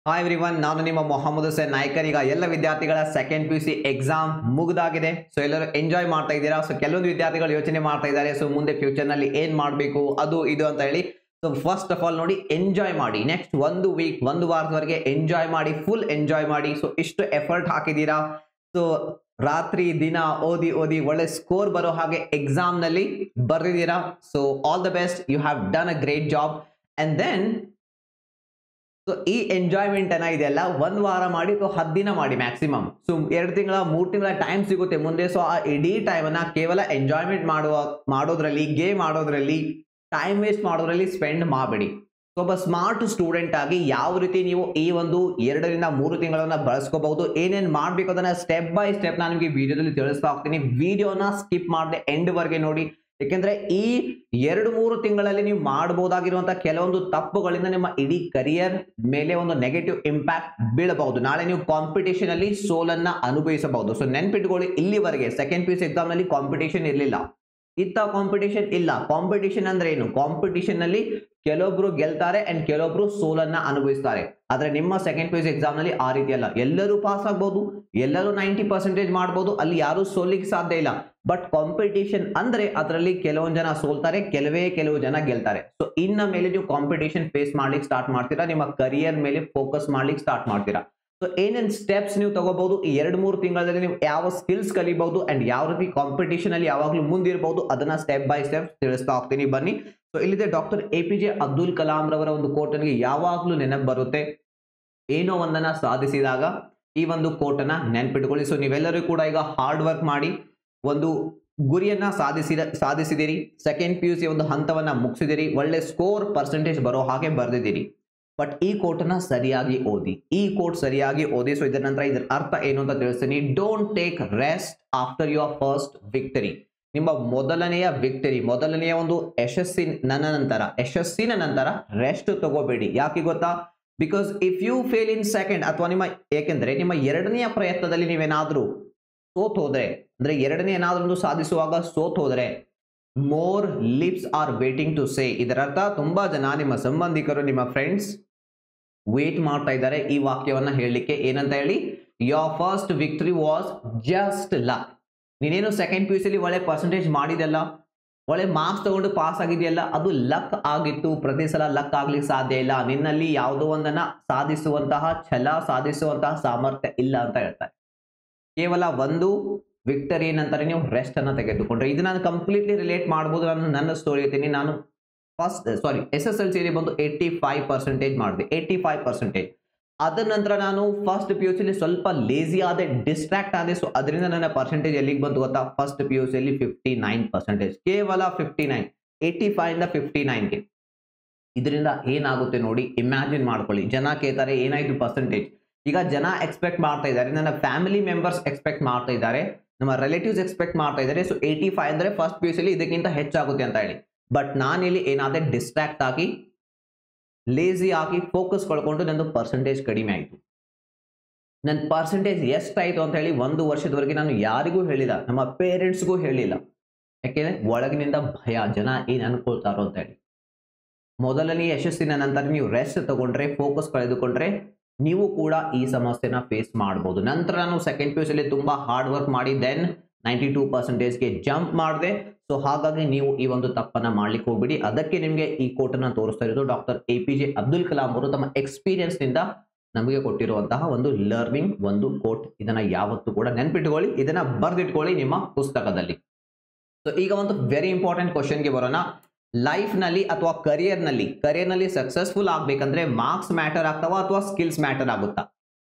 Hi everyone, ನಾನು ನಿಮ್ಮ ಮೊಹಮ್ಮದ್ ಹುಸೇನ್ ನಾಯ್ಕರ್. ಈಗ ಎಲ್ಲ ವಿದ್ಯಾರ್ಥಿಗಳ second P U C exam ಮುಗಿದಾಗಿದೆ. ಸೊ ಎಲ್ಲರೂ ಎಂಜಾಯ್ ಮಾಡ್ತಾ ಇದ್ದೀರಾ. ಸೊ ಕೆಲವೊಂದು ವಿದ್ಯಾರ್ಥಿಗಳು ಯೋಚನೆ ಮಾಡ್ತಾ ಇದ್ದಾರೆ, ಸೊ ಮುಂದೆ ಫ್ಯೂಚರ್ ನಲ್ಲಿ ಏನ್ ಮಾಡಬೇಕು ಅದು ಇದು ಅಂತ ಹೇಳಿ. ಸೊ ಫಸ್ಟ್ ಆಫ್ ಆಲ್ ನೋಡಿ, ಎಂಜಾಯ್ ಮಾಡಿ. ನೆಕ್ಸ್ಟ್ ಒಂದು ವಾರದವರೆಗೆ ಎಂಜಾಯ್ ಮಾಡಿ, ಫುಲ್ ಎಂಜಾಯ್ ಮಾಡಿ. ಸೊ ಇಷ್ಟು ಎಫರ್ಟ್ ಹಾಕಿದ್ದೀರಾ. ಸೊ ರಾತ್ರಿ ದಿನ ಓದಿ ಓದಿ ಒಳ್ಳೆ ಸ್ಕೋರ್ ಬರೋ ಹಾಗೆ ಎಕ್ಸಾಮ್ ನಲ್ಲಿ ಬರ್ದಿದ್ದೀರಾ. So all the best, you have done a great job. And then so ಈ ಎಂಜಾಯ್ಮೆಂಟ್ ಇದೆಯಲ್ಲ, ಒಂದ್ ವಾರ ಮಾಡಿ ಅಥವಾ 10 ದಿನ ಮಾಡಿ ಮ್ಯಾಕ್ಸಿಮಮ್. ಸೊ 2 ತಿಂಗಳ 3 ತಿಂಗಳ ಟೈಮ್ ಸಿಗುತ್ತೆ ಮುಂದೆ. ಸೊ ಆ ಇಡೀ ಟೈಮ್ ಅನ್ನ ಕೇವಲ ಎಂಜಾಯ್ಮೆಂಟ್ ಮಾಡೋದ್ರಲ್ಲಿ, ಗೇಮ್ ಆಡೋದ್ರಲ್ಲಿ, ಟೈಮ್ ವೇಸ್ಟ್ ಮಾಡೋದ್ರಲ್ಲಿ ಸ್ಪೆಂಡ್ ಮಾಡಬೇಡಿ. ಸೊ ಒಬ್ಬ ಸ್ಮಾರ್ಟ್ ಸ್ಟೂಡೆಂಟ್ ಆಗಿ ಯಾವ ರೀತಿ ನೀವು ಈ ಒಂದು 2 ರಿಂದ 3 ತಿಂಗಳನ್ನ ಬಳಸ್ಕೋಬಹುದು, ಏನೇನ್ ಮಾಡ್ಬೇಕು ಅದನ್ನ ಸ್ಟೆಪ್ ಬೈ ಸ್ಟೆಪ್ ನಾನು ನಿಮಗೆ ವಿಡಿಯೋದಲ್ಲಿ ತಿಳಿಸ್ತಾ ಹೋಗ್ತೀನಿ. ವಿಡಿಯೋನ ಸ್ಕಿಪ್ ಮಾಡದೆ ಎಂಡ್ ವರೆಗೆ ನೋಡಿ. ಯಾಕೆಂದ್ರೆ ಈ 2-3 ತಿಂಗಳಲ್ಲಿ ನೀವು ಮಾಡಬಹುದಾಗಿರುವಂತಹ ಕೆಲವೊಂದು ತಪ್ಪುಗಳಿಂದ ನಿಮ್ಮ ಇಡೀ ಕರಿಯರ್ ಮೇಲೆ ಒಂದು ನೆಗೆಟಿವ್ ಇಂಪ್ಯಾಕ್ಟ್ ಬೀಳಬಹುದು. ನಾಳೆ ನೀವು ಕಾಂಪಿಟೇಷನ್ ಅಲ್ಲಿ ಸೋಲನ್ನ ಅನುಭವಿಸಬಹುದು. ಸೊ ನೆನ್ಪಿಟ್ಕೊಳ್ಳಿ, ಇಲ್ಲಿವರೆಗೆ second P U C exam ನಲ್ಲಿ ಕಾಂಪಿಟೇಷನ್ ಇರಲಿಲ್ಲ. ಇತ್ತ ಕಾಂಪಿಟೇಷನ್ ಇಲ್ಲ. ಕಾಂಪಿಟೇಷನ್ ಅಂದ್ರೆ ಏನು? ಕಾಂಪಿಟೇಷನ್ ನಲ್ಲಿ ಕೆಲವೊಬ್ರು ಗೆಲ್ತಾರೆ ಅಂಡ್ ಕೆಲವೊಬ್ರು ಸೋಲನ್ನ ಅನುಭವಿಸ್ತಾರೆ. ಆದ್ರೆ ನಿಮ್ಮ second P U C exam ನಲ್ಲಿ ಆ ರೀತಿ ಅಲ್ಲ. ಎಲ್ಲರೂ ಪಾಸ್ ಆಗ್ಬಹುದು, ಎಲ್ಲರೂ 90% ಮಾಡಬಹುದು, ಅಲ್ಲಿ ಯಾರು ಸೋಲಿಕ್ಕೆ ಸಾಧ್ಯ ಇಲ್ಲ. ಬಟ್ ಕಾಂಪಿಟೇಷನ್ ಅಂದ್ರೆ ಅದರಲ್ಲಿ ಕೆಲವೊಂದು ಜನ ಸೋಲ್ತಾರೆ, ಕೆಲವು ಜನ ಗೆಲ್ತಾರೆ. ಸೊ ಇನ್ನ ಮೇಲೆ ನೀವು ಕಾಂಪಿಟೇಷನ್ ಫೇಸ್ ಮಾಡ್ಲಿಕ್ಕೆ ಸ್ಟಾರ್ಟ್ ಮಾಡ್ತೀರಾ, ನಿಮ್ಮ ಕರಿಯರ್ ಮೇಲೆ ಫೋಕಸ್ ಮಾಡ್ಲಿಕ್ಕೆ ಸ್ಟಾರ್ಟ್ ಮಾಡ್ತೀರಾ. ಸೊ ಏನೇನ್ ಸ್ಟೆಪ್ಸ್ ನೀವು ತಗೋಬಹುದು, ಈ 2-3 ತಿಂಗಳಲ್ಲಿ ನೀವು ಯಾವ ಸ್ಕಿಲ್ಸ್ ಕಲಿಬಹುದು ಅಂಡ್ ಯಾವ ರೀತಿ ಕಾಂಪಿಟೇಷನ್ ಅಲ್ಲಿ ಯಾವಾಗ್ಲೂ ಮುಂದಿರಬಹುದು, ಅದನ್ನ ಸ್ಟೆಪ್ ಬೈ ಸ್ಟೆಪ್ ತಿಳಿಸ್ತಾ ಹೋಗ್ತೀನಿ, ಬನ್ನಿ. ಸೊ ಇಲ್ಲಿದೆ ಡಾಕ್ಟರ್ APJ ಅಬ್ದುಲ್ ಕಲಾಂ ರವರ ಒಂದು ಕೋಟ್ ನನಗೆ ಯಾವಾಗ್ಲೂ ನೆನಪು ಬರುತ್ತೆ. ಏನೋ ಒಂದನ್ನ ಸಾಧಿಸಿದಾಗ ಈ ಒಂದು ಕೋಟ್ ಅನ್ನ ನೆನ್ಪಿಟ್ಕೊಳ್ಳಿ. ಸೊ ನೀವೆಲ್ಲರೂ ಕೂಡ ಈಗ ಹಾರ್ಡ್ ವರ್ಕ್ ಮಾಡಿ ಒಂದು ಗುರಿಯನ್ನ ಸಾಧಿಸಿದಿರಿ. ಸೆಕೆಂಡ್ ಪಿ ಯು ಸಿ ಒಂದು ಹಂತವನ್ನ ಮುಗಿಸಿದಿರಿ, ಒಳ್ಳೆ ಸ್ಕೋರ್ ಪರ್ಸೆಂಟೇಜ್ ಬರೋ ಹಾಗೆ ಬರ್ದಿದ್ದೀರಿ. ಬಟ್ ಈ ಕೋಟ್ ಅನ್ನ ಸರಿಯಾಗಿ ಓದಿ. ಸೊ ಇದರ ನಂತರ ಇದರ ಅರ್ಥ ಏನು ಅಂತ ತಿಳಿಸ್ತೀನಿ. Don't take rest after your first victory. ನಿಮ್ಮ ಮೊದಲನೆಯ ವಿಕ್ಟರಿ, ಮೊದಲನೆಯ ಒಂದು ಯಶಸ್ಸಿನ ನಂತರ ರೆಸ್ಟ್ ತಗೋಬೇಡಿ. ಯಾಕೆ ಗೊತ್ತಾ? Because if you fail in second ಅಥವಾ ಏಕೆಂದ್ರೆ ನಿಮ್ಮ ಎರಡನೆಯ ಪ್ರಯತ್ನದಲ್ಲಿ ನೀವೇನಾದ್ರೂ ಸೋತ್ ಹೋದ್ರೆ, ಅಂದ್ರೆ ಎರಡನೇ ಏನಾದ್ರೂ ಸಾಧಿಸುವಾಗ ಸೋತ್ ಹೋದ್ರೆ, more lips are waiting to say. ಇದರ ಅರ್ಥ ತುಂಬಾ ಜನ ನಿಮ್ಮ ಸಂಬಂಧಿಕರು, ನಿಮ್ಮ ಫ್ರೆಂಡ್ಸ್ ವೇಟ್ ಮಾಡ್ತಾ ಇದ್ದಾರೆ ಈ ವಾಕ್ಯವನ್ನ ಹೇಳಲಿಕ್ಕೆ. ಏನಂತ ಹೇಳಿ? Your first victory was just luck. ನೀನೇನು ಸೆಕೆಂಡ್ ಪಿ ಯು ಸಿ ಒಳ್ಳೆ ಪರ್ಸೆಂಟೇಜ್ ಮಾಡಿದೆಲ್ಲ, ಒಳ್ಳೆ ಮಾರ್ಕ್ಸ್ ತಗೊಂಡು ಪಾಸ್ ಆಗಿದೆಯಲ್ಲ, ಅದು ಲಕ್ ಆಗಿತ್ತು. ಪ್ರತಿ ಸಲ ಲಕ್ ಆಗ್ಲಿಕ್ಕೆ ಸಾಧ್ಯ ಇಲ್ಲ. ನಿನ್ನಲ್ಲಿ ಯಾವುದೋ ಒಂದನ್ನ ಸಾಧಿಸುವಂತಹ ಛಲ, ಸಾಧಿಸುವಂತಹ ಸಾಮರ್ಥ್ಯ ಇಲ್ಲ ಅಂತ ಹೇಳ್ತಾರೆ. ಕೇವಲ ಒಂದು ವಿಕ್ಟರಿ ನಂತರ ನೀವು ರೆಸ್ಟ್ ಅನ್ನ ತೆಗೆದುಕೊಂಡ್ರೆ, ಇದು ನಾನು ಕಂಪ್ಲೀಟ್ಲಿ ರಿಲೇಟ್ ಮಾಡಬಹುದು. ನಾನು ನನ್ನ ಸ್ಟೋರಿ ಹೇಳ್ತೀನಿ. ನಾನು SSLC ಬಂದು 85% ಮಾಡಿದೆ, 85%. ಅದ ನಂತರ ನಾನು ಫಸ್ಟ್ ಪಿ ಯು ಸಿ ಸ್ವಲ್ಪ ಲೇಜಿ ಆದೆ, ಡಿಸ್ಟ್ರಾಕ್ಟ್ ಆದೆ. ಸೊ ಅದರಿಂದ ನನ್ನ ಪರ್ಸೆಂಟೇಜ್ ಎಲ್ಲಿಗೆ ಬಂತು ಗೊತ್ತಾ? ಫಸ್ಟ್ ಪಿ ಯು ಸಿ 59%, ಕೇವಲ 59, 85 ಇಂದ 59ಗೆ. ಇದರಿಂದ ಏನಾಗುತ್ತೆ ನೋಡಿ, ಇಮ್ಯಾಜಿನ್ ಮಾಡ್ಕೊಳ್ಳಿ. ಜನ ಕೇಳ್ತಾರೆ ಏನಾಯ್ತು ಪರ್ಸೆಂಟೇಜ್. ಈಗ ಜನ ಎಕ್ಸ್ಪೆಕ್ಟ್ ಮಾಡ್ತಾ ಇದ್ದಾರೆ, ನನ್ನ ಫ್ಯಾಮಿಲಿ ಮೆಂಬರ್ಸ್ ಎಕ್ಸ್ಪೆಕ್ಟ್ ಮಾಡ್ತಾ ಇದ್ದಾರೆ, ನಮ್ಮ ರಿಲೇಟಿವ್ಸ್ ಎಕ್ಸ್ಪೆಕ್ಟ್ ಮಾಡ್ತಾ ಇದ್ದಾರೆ. ಸೊ 85 ಅಂದ್ರೆ ಫಸ್ಟ್ ಪಿ ಯು ಸಿ ಇದಕ್ಕಿಂತ ಹೆಚ್ಚಾಗುತ್ತೆ ಅಂತ ಹೇಳಿ. ಬಟ್ ನಾನಿಲ್ಲಿ ಏನಾದ್ರೆ ಡಿಸ್ಟ್ರಾಕ್ಟ್ ಆಗಿ, ಲೇಜಿ ಆಗಿ, ಫೋಕಸ್ ಕಳ್ಕೊಂಡು ನಂದು ಪರ್ಸೆಂಟೇಜ್ ಕಡಿಮೆ ಆಯಿತು. ನನ್ನ ಪರ್ಸೆಂಟೇಜ್ ಎಷ್ಟಾಯಿತು ಅಂತ ಹೇಳಿ 1 ವರ್ಷದವರೆಗೆ ನಾನು ಯಾರಿಗೂ ಹೇಳಿಲ್ಲ, ನಮ್ಮ ಪೇರೆಂಟ್ಸ್ಗೂ ಹೇಳಿಲ್ಲ. ಯಾಕೆಂದ್ರೆ ಒಳಗಿನಿಂದ ಭಯ, ಜನ ಏನ್ ಅನ್ಕೊಳ್ತಾರೋ ಅಂತ ಹೇಳಿ. ಮೊದಲನೇ ಯಶಸ್ಸಿನ ನಂತರ ನೀವು ರೆಸ್ಟ್ ತಗೊಂಡ್ರೆ, ಫೋಕಸ್ ಕಳೆದುಕೊಂಡ್ರೆ, ನೀವು ಕೂಡ ಈ ಸಮಸ್ಯೆನ ಫೇಸ್ ಮಾಡಬಹುದು. ನಂತರ ನಾನು ಸೆಕೆಂಡ್ ಪಿ ಯು ಸಿ ತುಂಬಾ ಹಾರ್ಡ್ ವರ್ಕ್ ಮಾಡಿ ದೆನ್ 92%ಗೆ ಜಂಪ್ ಮಾಡಿದೆ. ಸೊ ಹಾಗಾಗಿ ನೀವು ಈ ಒಂದು ತಪ್ಪನ್ನ ಮಾಡ್ಲಿಕ್ಕೆ ಹೋಗ್ಬಿಡಿ. ಅದಕ್ಕೆ ನಿಮಗೆ ಈ ಕೋಟ್ ಅನ್ನ ತೋರಿಸ್ತಾ ಇರೋದು ಡಾಕ್ಟರ್ APJ ಅಬ್ದುಲ್ ಕಲಾಂ ಅವರು ತಮ್ಮ ಎಕ್ಸ್ಪೀರಿಯನ್ಸ್ ನಿಂದ ನಮಗೆ ಕೊಟ್ಟಿರುವಂತಹ ಒಂದು ಲರ್ನಿಂಗ್ ಒಂದು ಕೋಟ್. ಇದನ್ನ ಯಾವತ್ತೂ ಕೂಡ ನೆನ್ಪಿಟ್ಕೊಳ್ಳಿ, ಇದನ್ನ ಬರ್ದಿಟ್ಕೊಳ್ಳಿ ನಿಮ್ಮ ಪುಸ್ತಕದಲ್ಲಿ. ಸೊ ಈಗ ಒಂದು ವೆರಿ ಇಂಪಾರ್ಟೆಂಟ್ ಕ್ವಶನ್ಗೆ ಬರೋಣ. ಲೈಫ್ ನಲ್ಲಿ ಅಥವಾ ಕರಿಯರ್ ನಲ್ಲಿ ಸಕ್ಸಸ್ಫುಲ್ ಆಗ್ಬೇಕಂದ್ರೆ ಮಾರ್ಕ್ಸ್ ಮ್ಯಾಟರ್ ಆಗ್ತಾವ ಅಥವಾ ಸ್ಕಿಲ್ಸ್ ಮ್ಯಾಟರ್ ಆಗುತ್ತಾ?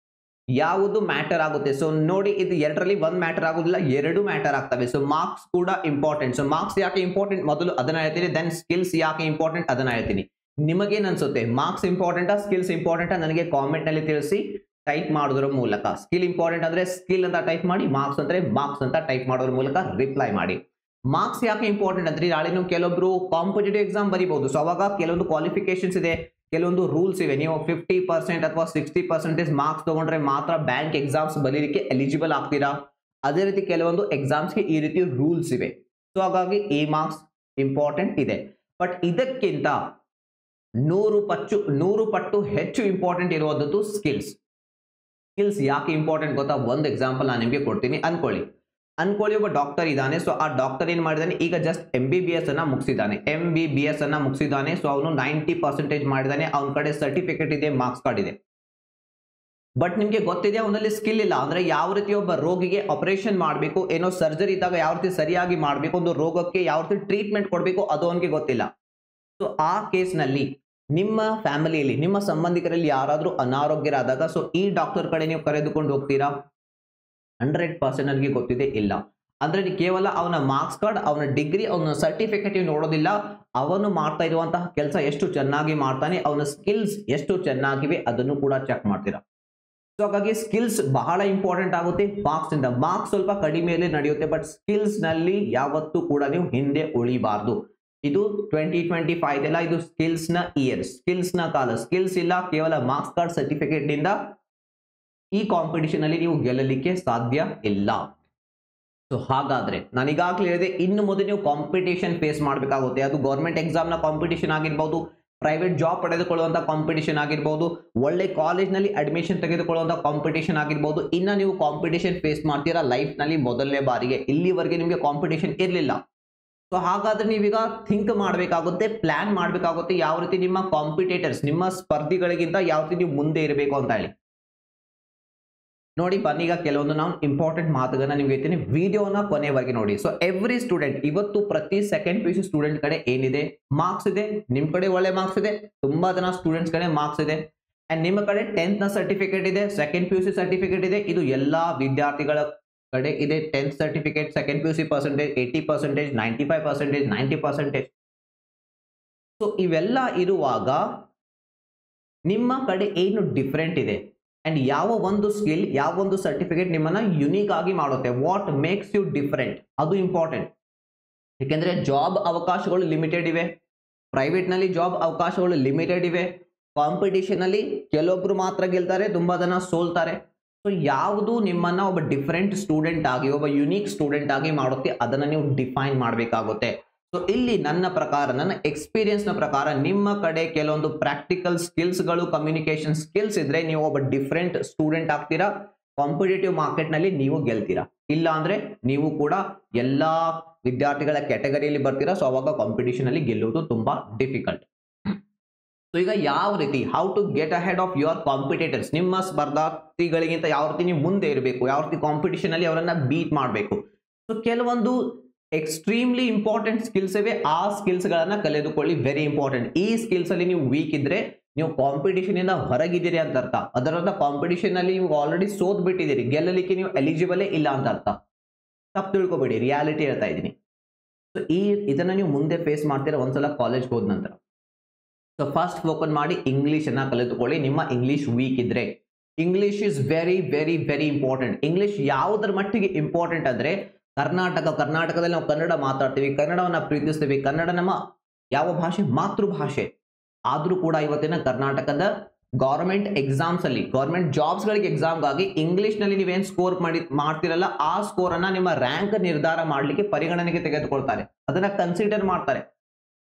ಯಾವುದು ಮ್ಯಾಟರ್ ಆಗುತ್ತೆ? ಸೊ ನೋಡಿ, ಇದು ಎರಡರಲ್ಲಿ ಒಂದು ಮ್ಯಾಟರ್ ಆಗೋದಿಲ್ಲ, 2 ಮ್ಯಾಟರ್ ಆಗ್ತವೆ. ಸೊ ಮಾರ್ಕ್ಸ್ ಕೂಡ ಇಂಪಾರ್ಟೆಂಟ್. ಸೊ ಮಾರ್ಕ್ಸ್ ಯಾಕೆ ಇಂಪಾರ್ಟೆಂಟ್ ಮೊದಲು ಅದನ್ನ ಹೇಳ್ತೀನಿ, ದೆನ್ ಸ್ಕಿಲ್ಸ್ ಯಾಕೆ ಇಂಪಾರ್ಟೆಂಟ್ ಅದನ್ನ ಹೇಳ್ತೀನಿ. ನಿಮಗೇನ್ ಅನ್ಸುತ್ತೆ? ಮಾರ್ಕ್ಸ್ ಇಂಪಾರ್ಟೆಂಟಾ, ಸ್ಕಿಲ್ಸ್ ಇಂಪಾರ್ಟೆಂಟಾ? ನನಗೆ ಕಾಮೆಂಟ್ ನಲ್ಲಿ ತಿಳಿಸಿ ಟೈಪ್ ಮಾಡೋದ್ರ ಮೂಲಕ. ಸ್ಕಿಲ್ ಇಂಪಾರ್ಟೆಂಟ್ ಅಂದ್ರೆ ಸ್ಕಿಲ್ ಅಂತ ಟೈಪ್ ಮಾಡಿ, ಮಾರ್ಕ್ಸ್ ಅಂದ್ರೆ ಮಾರ್ಕ್ಸ್ ಅಂತ ಟೈಪ್ ಮಾಡೋದ್ರ ಮೂಲಕ ರಿಪ್ಲೈ ಮಾಡಿ. ಮಾರ್ಕ್ಸ್ ಯಾಕೆ ಇಂಪಾರ್ಟೆಂಟ್ ಅಂದ್ರೆ ನಾಳೆ ನೀವು ಕೆಲವೊಬ್ರು ಕಾಂಪಿಟೇಟಿವ್ ಎಕ್ಸಾಮ್ ಬರೀಬಹುದು. ಸೊ ಅವಾಗ ಕೆಲವೊಂದು ಕ್ವಾಲಿಫಿಕೇಶನ್ಸ್ ಇದೆ, ಕೆಲವೊಂದು ರೂಲ್ಸ್ ಇವೆ. ನೀವು 50% ಅಥವಾ 60% ಮಾರ್ಕ್ಸ್ ತಗೊಂಡ್ರೆ ಮಾತ್ರ ಬ್ಯಾಂಕ್ ಎಕ್ಸಾಮ್ಸ್ ಬರೀಲಿಕ್ಕೆ ಎಲಿಜಿಬಲ್ ಆಗ್ತೀರಾ. ಅದೇ ರೀತಿ ಕೆಲವೊಂದು ಎಕ್ಸಾಮ್ಸ್ಗೆ ಈ ರೀತಿ ರೂಲ್ಸ್ ಇವೆ. ಸೊ ಹಾಗಾಗಿ ಈ ಮಾರ್ಕ್ಸ್ ಇಂಪಾರ್ಟೆಂಟ್ ಇದೆ. ಬಟ್ ಇದಕ್ಕಿಂತ 100 ಪಟ್ಟು ಹೆಚ್ಚು ಇಂಪಾರ್ಟೆಂಟ್ ಇರುವಂತದ್ದು ಸ್ಕಿಲ್ಸ್. ಸ್ಕಿಲ್ಸ್ ಯಾಕೆ ಇಂಪಾರ್ಟೆಂಟ್ ಗೊತ್ತಾ? ಒಂದು ಎಕ್ಸಾಂಪಲ್ ನಾನು ನಿಮಗೆ ಕೊಡ್ತೀನಿ. ಅನ್ಕೊಳ್ಳಿ ಒಬ್ಬ ಡಾಕ್ಟರ್ ಇದ್ದಾನೆ. ಸೊ ಆ ಡಾಕ್ಟರ್ ಏನ್ ಮಾಡಿದಾನೆ, ಈಗ ಜಸ್ಟ್ MBBS ಅನ್ನ ಮುಗಿಸಿದಾನೆ. ಸೊ ಅವನು 90% ಮಾಡಿದಾನೆ, ಅವನ ಕಡೆ ಸರ್ಟಿಫಿಕೇಟ್ ಇದೆ, ಮಾರ್ಕ್ಸ್ ಕಾರ್ಡ್ ಇದೆ. ಬಟ್ ನಿಮ್ಗೆ ಗೊತ್ತಿದೆ ಅವನಲ್ಲಿ ಸ್ಕಿಲ್ ಇಲ್ಲ. ಅಂದ್ರೆ ಯಾವ ರೀತಿ ಒಬ್ಬ ರೋಗಿಗೆ ಆಪರೇಷನ್ ಮಾಡಬೇಕು, ಏನೋ ಸರ್ಜರಿ ಇದ್ದಾಗ ಯಾವ ರೀತಿ ಸರಿಯಾಗಿ ಮಾಡಬೇಕು, ಒಂದು ರೋಗಕ್ಕೆ ಯಾವ ರೀತಿ ಟ್ರೀಟ್ಮೆಂಟ್ ಕೊಡಬೇಕು, ಅದು ಅವನಿಗೆ ಗೊತ್ತಿಲ್ಲ. ಸೊ ಆ ಕೇಸ್ನಲ್ಲಿ ನಿಮ್ಮ ಫ್ಯಾಮಿಲಿಯಲ್ಲಿ, ನಿಮ್ಮ ಸಂಬಂಧಿಕರಲ್ಲಿ ಯಾರಾದ್ರೂ ಅನಾರೋಗ್ಯರಾದಾಗ ಸೊ ಈ ಡಾಕ್ಟರ್ ಕಡೆ ನೀವು ಕರೆದುಕೊಂಡು ಹೋಗ್ತೀರಾ? 100% ನನಗೆ ಗೊತ್ತಿದೆ ಇಲ್ಲ. ಅಂದ್ರೆ ನೀವು ಕೇವಲ ಅವನ ಮಾರ್ಕ್ಸ್ ಕಾರ್ಡ್, ಅವನ ಡಿಗ್ರಿ, ಅವನ ಸರ್ಟಿಫಿಕೇಟ್ ನೋಡೋದಿಲ್ಲ, ಅವನು ಮಾಡ್ತಾ ಇರುವಂತಹ ಕೆಲಸ ಎಷ್ಟು ಚೆನ್ನಾಗಿ ಮಾಡ್ತಾನೆ, ಅವನ ಸ್ಕಿಲ್ಸ್ ಎಷ್ಟು ಚೆನ್ನಾಗಿವೆ ಅದನ್ನು ಕೂಡ ಚೆಕ್ ಮಾಡ್ತೀರಾ. ಸೊ ಹಾಗಾಗಿ ಸ್ಕಿಲ್ಸ್ ಬಹಳ ಇಂಪಾರ್ಟೆಂಟ್ ಆಗುತ್ತೆ. ಮಾರ್ಕ್ಸ್ ಸ್ವಲ್ಪ ಕಡಿಮೆಯಲ್ಲಿ ನಡೆಯುತ್ತೆ, ಬಟ್ ಸ್ಕಿಲ್ಸ್ ನಲ್ಲಿ ಯಾವತ್ತೂ ಕೂಡ ನೀವು ಹಿಂದೆ ಉಳಿಬಾರ್ದು. ಇದು 2025 ಇಲ್ಲ, ಇದು ಸ್ಕಿಲ್ಸ್ ನ ಇಯರ್, ಸ್ಕಿಲ್ಸ್ ನ ಕಾಲ. ಸ್ಕಿಲ್ಸ್ ಇಲ್ಲ, ಕೇವಲ ಮಾರ್ಕ್ಸ್ ಕಾರ್ಡ್ ಸರ್ಟಿಫಿಕೇಟ್ ನಿಂದ ಈ ಕಾಂಪಿಟಿಷನ್ ಅಲ್ಲಿ ನೀವು ಗೆಲ್ಲಲಿಕ್ಕೆ ಸಾಧ್ಯ ಇಲ್ಲ. ಸೊ ಹಾಗಾದ್ರೆ ನಾನು ಈಗಾಗಲೇ ಹೇಳಿದೆ, ಇನ್ನು ಮೊದಲು ನೀವು ಕಾಂಪಿಟೇಷನ್ ಫೇಸ್ ಮಾಡಬೇಕಾಗುತ್ತೆ. ಅದು ಗೌರ್ಮೆಂಟ್ ಎಕ್ಸಾಮ್ ನ ಕಾಂಪಿಟೇಷನ್ ಆಗಿರ್ಬೋದು, ಪ್ರೈವೇಟ್ ಜಾಬ್ ಪಡೆದುಕೊಳ್ಳುವಂತ ಕಾಂಪಿಟೇಷನ್ ಆಗಿರ್ಬೋದು, ಒಳ್ಳೆ ಕಾಲೇಜ್ ನಲ್ಲಿ ಅಡ್ಮಿಷನ್ ತೆಗೆದುಕೊಳ್ಳುವಂತ ಕಾಂಪಿಟೇಷನ್ ಆಗಿರ್ಬೋದು. ಇನ್ನ ನೀವು ಕಾಂಪಿಟೇಷನ್ ಫೇಸ್ ಮಾಡ್ತೀರಾ ಲೈಫ್ ನಲ್ಲಿ ಮೊದಲನೇ ಬಾರಿಗೆ. ಇಲ್ಲಿವರೆಗೆ ನಿಮಗೆ ಕಾಂಪಿಟೇಷನ್ ಇರಲಿಲ್ಲ. ಸೊ ಹಾಗಾದ್ರೆ ನೀವೀಗ ಥಿಂಕ್ ಮಾಡಬೇಕಾಗುತ್ತೆ, ಪ್ಲಾನ್ ಮಾಡಬೇಕಾಗುತ್ತೆ, ಯಾವ ರೀತಿ ನಿಮ್ಮ ಕಾಂಪಿಟೇಟರ್ಸ್, ನಿಮ್ಮ ಸ್ಪರ್ಧಿಗಳಿಗಿಂತ ಯಾವ ರೀತಿ ನೀವು ಮುಂದೆ ಇರಬೇಕು ಅಂತ ಹೇಳಿ. ನೋಡಿ ಬನ್ನಿ, ಈಗ ಕೆಲವೊಂದು ನಾವು ಇಂಪಾರ್ಟೆಂಟ್ ಮಾತುಗಳನ್ನ ನಿಮ್ಗೆ ಹೇಳ್ತೀನಿ, ವಿಡಿಯೋನ ಕೊನೆವರೆಗೆ ನೋಡಿ. ಸೊ ಎವ್ರಿ ಸ್ಟೂಡೆಂಟ್, ಇವತ್ತು ಪ್ರತಿ ಸೆಕೆಂಡ್ PUC ಸ್ಟೂಡೆಂಟ್ ಕಡೆ ಏನಿದೆ, ಮಾರ್ಕ್ಸ್ ಇದೆ. ನಿಮ್ ಕಡೆ ಒಳ್ಳೆ ಮಾರ್ಕ್ಸ್ ಇದೆ, ತುಂಬಾ ಜನ ಸ್ಟೂಡೆಂಟ್ಸ್ ಕಡೆ ಮಾರ್ಕ್ಸ್ ಇದೆ. ಅಂಡ್ ನಿಮ್ಮ ಕಡೆ 10th ನ ಸರ್ಟಿಫಿಕೇಟ್ ಇದೆ, ಸೆಕೆಂಡ್ PUC ಸರ್ಟಿಫಿಕೇಟ್ ಇದೆ. ಇದು ಎಲ್ಲಾ ವಿದ್ಯಾರ್ಥಿಗಳ ಕಡೆ ಇದೆ. 10th certificate, second PUC percentage 80%, 95%, 90%. So ಇವೆಲ್ಲ ಇರುವಾಗ ನಿಮ್ಮ ಕಡೆ ಏನು ಡಿಫರೆಂಟ್ ಇದೆ ಅಂಡ್ ಯಾವ ಒಂದು ಸ್ಕಿಲ್, ಯಾವ ಒಂದು ಸರ್ಟಿಫಿಕೇಟ್ ನಿಮ್ಮನ್ನ ಯುನೀಕ್ ಆಗಿ ಮಾಡುತ್ತೆ, ವಾಟ್ ಮೇಕ್ಸ್ ಯು ಡಿಫರೆಂಟ್, ಅದು ಇಂಪಾರ್ಟೆಂಟ್. ಯಾಕೆಂದ್ರೆ ಜಾಬ್ ಅವಕಾಶಗಳು ಲಿಮಿಟೆಡ್ ಇವೆ, ಪ್ರೈವೇಟ್ ನಲ್ಲಿ ಜಾಬ್ ಅವಕಾಶಗಳು ಲಿಮಿಟೆಡ್ ಇವೆ, ಕಾಂಪಿಟೇಷನ್ ಅಲ್ಲಿ ಕೆಲವೊಬ್ರು ಮಾತ್ರ ಗೆಲ್ತಾರೆ, ತುಂಬಾ ಜನ ಸೋಲ್ತಾರೆ. ಸೊ ಯಾವುದು ನಿಮ್ಮನ್ನ ಒಬ್ಬ ಡಿಫರೆಂಟ್ ಸ್ಟೂಡೆಂಟ್ ಆಗಿ, ಒಬ್ಬ ಯುನೀಕ್ ಸ್ಟೂಡೆಂಟ್ ಆಗಿ ಮಾಡುತ್ತೆ, ಅದನ್ನ ನೀವು ಡಿಫೈನ್ ಮಾಡಬೇಕಾಗುತ್ತೆ. ಸೊ ಇಲ್ಲಿ ನನ್ನ ಪ್ರಕಾರ, ನನ್ನ ಎಕ್ಸ್ಪೀರಿಯನ್ಸ್ ನ ಪ್ರಕಾರ, ನಿಮ್ಮ ಕಡೆ ಕೆಲವೊಂದು ಪ್ರಾಕ್ಟಿಕಲ್ ಸ್ಕಿಲ್ಸ್ ಗಳು, ಕಮ್ಯುನಿಕೇಶನ್ ಸ್ಕಿಲ್ಸ್ ಇದ್ರೆ ನೀವು ಒಬ್ಬ ಡಿಫರೆಂಟ್ ಸ್ಟೂಡೆಂಟ್ ಆಗ್ತೀರಾ, ಕಾಂಪಿಟೇಟಿವ್ ಮಾರ್ಕೆಟ್ ನಲ್ಲಿ ನೀವು ಗೆಲ್ತೀರಾ. ಇಲ್ಲ ಅಂದ್ರೆ ನೀವು ಕೂಡ ಎಲ್ಲಾ ವಿದ್ಯಾರ್ಥಿಗಳ ಕ್ಯಾಟಗರಿಯಲ್ಲಿ ಬರ್ತೀರಾ. ಸೊ ಅವಾಗ ಕಾಂಪಿಟೇಷನ್ ಅಲ್ಲಿ ಗೆಲ್ಲುವುದು ತುಂಬಾ ಡಿಫಿಕಲ್ಟ್. ಸೊ ಈಗ ಯಾವ ರೀತಿ, how to get ahead of your competitors, ನಿಮ್ಮ ಸ್ಪರ್ಧಾರ್ಥಿಗಳಿಗಿಂತ ಯಾವ ರೀತಿ ನೀವು ಮುಂದೆ ಇರಬೇಕು, ಯಾವ ರೀತಿ ಕಾಂಪಿಟೇಷನ್ ಅಲ್ಲಿ ಅವರನ್ನ ಬೀಟ್ ಮಾಡಬೇಕು. ಸೊ ಕೆಲವೊಂದು ಎಕ್ಸ್ಟ್ರೀಮ್ಲಿ ಇಂಪಾರ್ಟೆಂಟ್ ಸ್ಕಿಲ್ಸ್ ಇವೆ, ಆ ಸ್ಕಿಲ್ಸ್ ಗಳನ್ನ ಕಲಿದುಕೊಳ್ಳಿ, ವೆರಿ ಇಂಪಾರ್ಟೆಂಟ್. ಈ ಸ್ಕಿಲ್ಸ್ ಅಲ್ಲಿ ನೀವು ವೀಕ್ ಇದ್ರೆ ನೀವು ಕಾಂಪಿಟೇಷನ್ ಇಂದ ಹೊರಗಿದ್ದೀರಿ ಅಂತ ಅರ್ಥ. ಅದರ ಕಾಂಪಿಟೇಷನ್ ಅಲ್ಲಿ ನೀವು ಆಲ್ರೆಡಿ ಸೋತ್ ಬಿಟ್ಟಿದ್ದೀರಿ, ಗೆಲ್ಲಲಿಕ್ಕೆ ನೀವು ಎಲಿಜಿಬಲೇ ಇಲ್ಲ ಅಂತ ಅರ್ಥ. ತಪ್ಪು ತಿಳ್ಕೊಬೇಡಿ, ರಿಯಾಲಿಟಿ ಹೇಳ್ತಾ ಇದ್ದೀನಿ. ಸೊ ಇದನ್ನ ನೀವು ಮುಂದೆ ಫೇಸ್ ಮಾಡ್ತೀರಾ ಒಂದ್ಸಲ ಕಾಲೇಜ್ಗೆ ಹೋದ ನಂತರ. ಸೊ ಫಸ್ಟ್ ಫೋಕಸ್ ಮಾಡಿ ಇಂಗ್ಲಿಷ್ ಅನ್ನ ಕಲಿತುಕೊಳ್ಳಿ. ನಿಮ್ಮ ಇಂಗ್ಲಿಷ್ ವೀಕ್ ಇದ್ರೆ, English is very very very important. English ಯಾವುದರ ಮಟ್ಟಿಗೆ ಇಂಪಾರ್ಟೆಂಟ್ ಅಂದ್ರೆ, ಕರ್ನಾಟಕದಲ್ಲಿ ನಾವು ಕನ್ನಡ ಮಾತಾಡ್ತೀವಿ, ಕನ್ನಡವನ್ನ ಪ್ರೀತಿಸ್ತೀವಿ, ಕನ್ನಡ ನಮ್ಮ ಯಾವ ಭಾಷೆ, ಮಾತೃಭಾಷೆ. ಆದ್ರೂ ಕೂಡ ಇವತ್ತಿನ ಕರ್ನಾಟಕದ ಗೌರ್ಮೆಂಟ್ ಎಕ್ಸಾಮ್ಸ್ ಅಲ್ಲಿ, ಗೌರ್ಮೆಂಟ್ ಜಾಬ್ಸ್ ಗಳಿಗೆ ಎಕ್ಸಾಮ್ಗಾಗಿ ಇಂಗ್ಲಿಷ್ ನಲ್ಲಿ ನೀವೇನ್ ಸ್ಕೋರ್ ಮಾಡ್ತಿರಲ್ಲ, ಆ ಸ್ಕೋರ್ ಅನ್ನ ನಿಮ್ಮ ರ್ಯಾಂಕ್ ನಿರ್ಧಾರ ಮಾಡ್ಲಿಕ್ಕೆ ಪರಿಗಣನೆಗೆ ತೆಗೆದುಕೊಳ್ತಾರೆ, ಅದನ್ನ ಕನ್ಸಿಡರ್ ಮಾಡ್ತಾರೆ.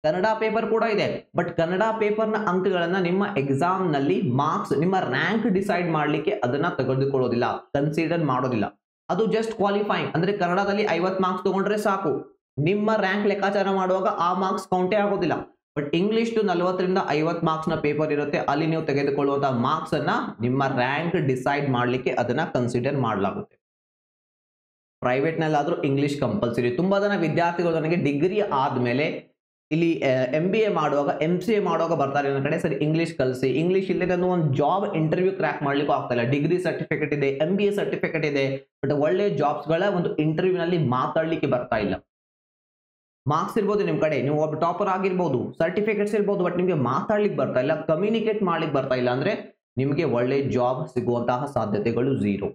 ಕನ್ನಡ ಪೇಪರ್ ಕೂಡ ಇದೆ, ಬಟ್ ಕನ್ನಡ ಪೇಪರ್ ನ ಅಂಕಗಳನ್ನ ನಿಮ್ಮ ಎಕ್ಸಾಮ್ ನಲ್ಲಿ ಮಾರ್ಕ್ಸ್, ನಿಮ್ಮ ರ್ಯಾಂಕ್ ಡಿಸೈಡ್ ಮಾಡ್ಲಿಕ್ಕೆ ಅದನ್ನ ತೆಗೆದುಕೊಳ್ಳೋದಿಲ್ಲ, ಕನ್ಸಿಡರ್ ಮಾಡೋದಿಲ್ಲ. ಅದು ಜಸ್ಟ್ ಕ್ವಾಲಿಫೈಯಿಂಗ್, ಅಂದ್ರೆ ಕನ್ನಡದಲ್ಲಿ 50 ಮಾರ್ಕ್ಸ್ ತಗೊಂಡ್ರೆ ಸಾಕು, ನಿಮ್ಮ ರ್ಯಾಂಕ್ ಲೆಕ್ಕಾಚಾರ ಮಾಡುವಾಗ ಆ ಮಾರ್ಕ್ಸ್ ಕೌಂಟೇ ಆಗೋದಿಲ್ಲ. ಬಟ್ ಇಂಗ್ಲಿಷ್ 40 ರಿಂದ 50 ಮಾರ್ಕ್ಸ್ ನ ಪೇಪರ್ ಇರುತ್ತೆ, ಅಲ್ಲಿ ನೀವು ತೆಗೆದುಕೊಳ್ಳುವಂತಹ ಮಾರ್ಕ್ಸ್ ಅನ್ನ ನಿಮ್ಮ ರ್ಯಾಂಕ್ ಡಿಸೈಡ್ ಮಾಡ್ಲಿಕ್ಕೆ ಅದನ್ನ ಕನ್ಸಿಡರ್ ಮಾಡಲಾಗುತ್ತೆ. ಪ್ರೈವೇಟ್ ನಲ್ಲಾದ್ರೂ ಇಂಗ್ಲಿಷ್ ಕಂಪಲ್ಸರಿ. ತುಂಬಾ ಜನ ವಿದ್ಯಾರ್ಥಿಗಳು ನನಗೆ ಡಿಗ್ರಿ ಆದ್ಮೇಲೆ ಇಲ್ಲಿ MBA ಮಾಡುವಾಗ, MCA ಮಾಡುವಾಗ ಬರ್ತಾರೆ ನನ್ನ ಕಡೆ, ಸರಿ ಇಂಗ್ಲಿಷ್ ಕಲಿಸಿ, ಇಂಗ್ಲಿಷ್ ಇಲ್ಲದೆ ನಾನು ಒಂದು ಜಾಬ್ ಇಂಟರ್ವ್ಯೂ ಕ್ರ್ಯಾಕ್ ಮಾಡ್ಲಿಕ್ಕೂ ಆಗ್ತಾ ಇಲ್ಲ. ಡಿಗ್ರಿ ಸರ್ಟಿಫಿಕೇಟ್ ಇದೆ, MBA ಸರ್ಟಿಫಿಕೇಟ್ ಇದೆ, ಬಟ್ ಒಳ್ಳೆ ಜಾಬ್ಸ್ ಗಳ ಒಂದು ಇಂಟರ್ವ್ಯೂ ನಲ್ಲಿ ಮಾತಾಡ್ಲಿಕ್ಕೆ ಬರ್ತಾ ಇಲ್ಲ. ಮಾರ್ಕ್ಸ್ ಇರ್ಬೋದು ನಿಮ್ ಕಡೆ, ನೀವು ಒಬ್ಬ ಟಾಪರ್ ಆಗಿರ್ಬೋದು, ಸರ್ಟಿಫಿಕೇಟ್ಸ್ ಇರ್ಬೋದು, ಬಟ್ ನಿಮ್ಗೆ ಮಾತಾಡ್ಲಿಕ್ಕೆ ಬರ್ತಾ ಇಲ್ಲ, ಕಮ್ಯುನಿಕೇಟ್ ಮಾಡ್ಲಿಕ್ಕೆ ಬರ್ತಾ ಇಲ್ಲ ಅಂದ್ರೆ ನಿಮ್ಗೆ ಒಳ್ಳೆ ಜಾಬ್ ಸಿಗುವಂತಹ ಸಾಧ್ಯತೆಗಳು ಝೀರೋ.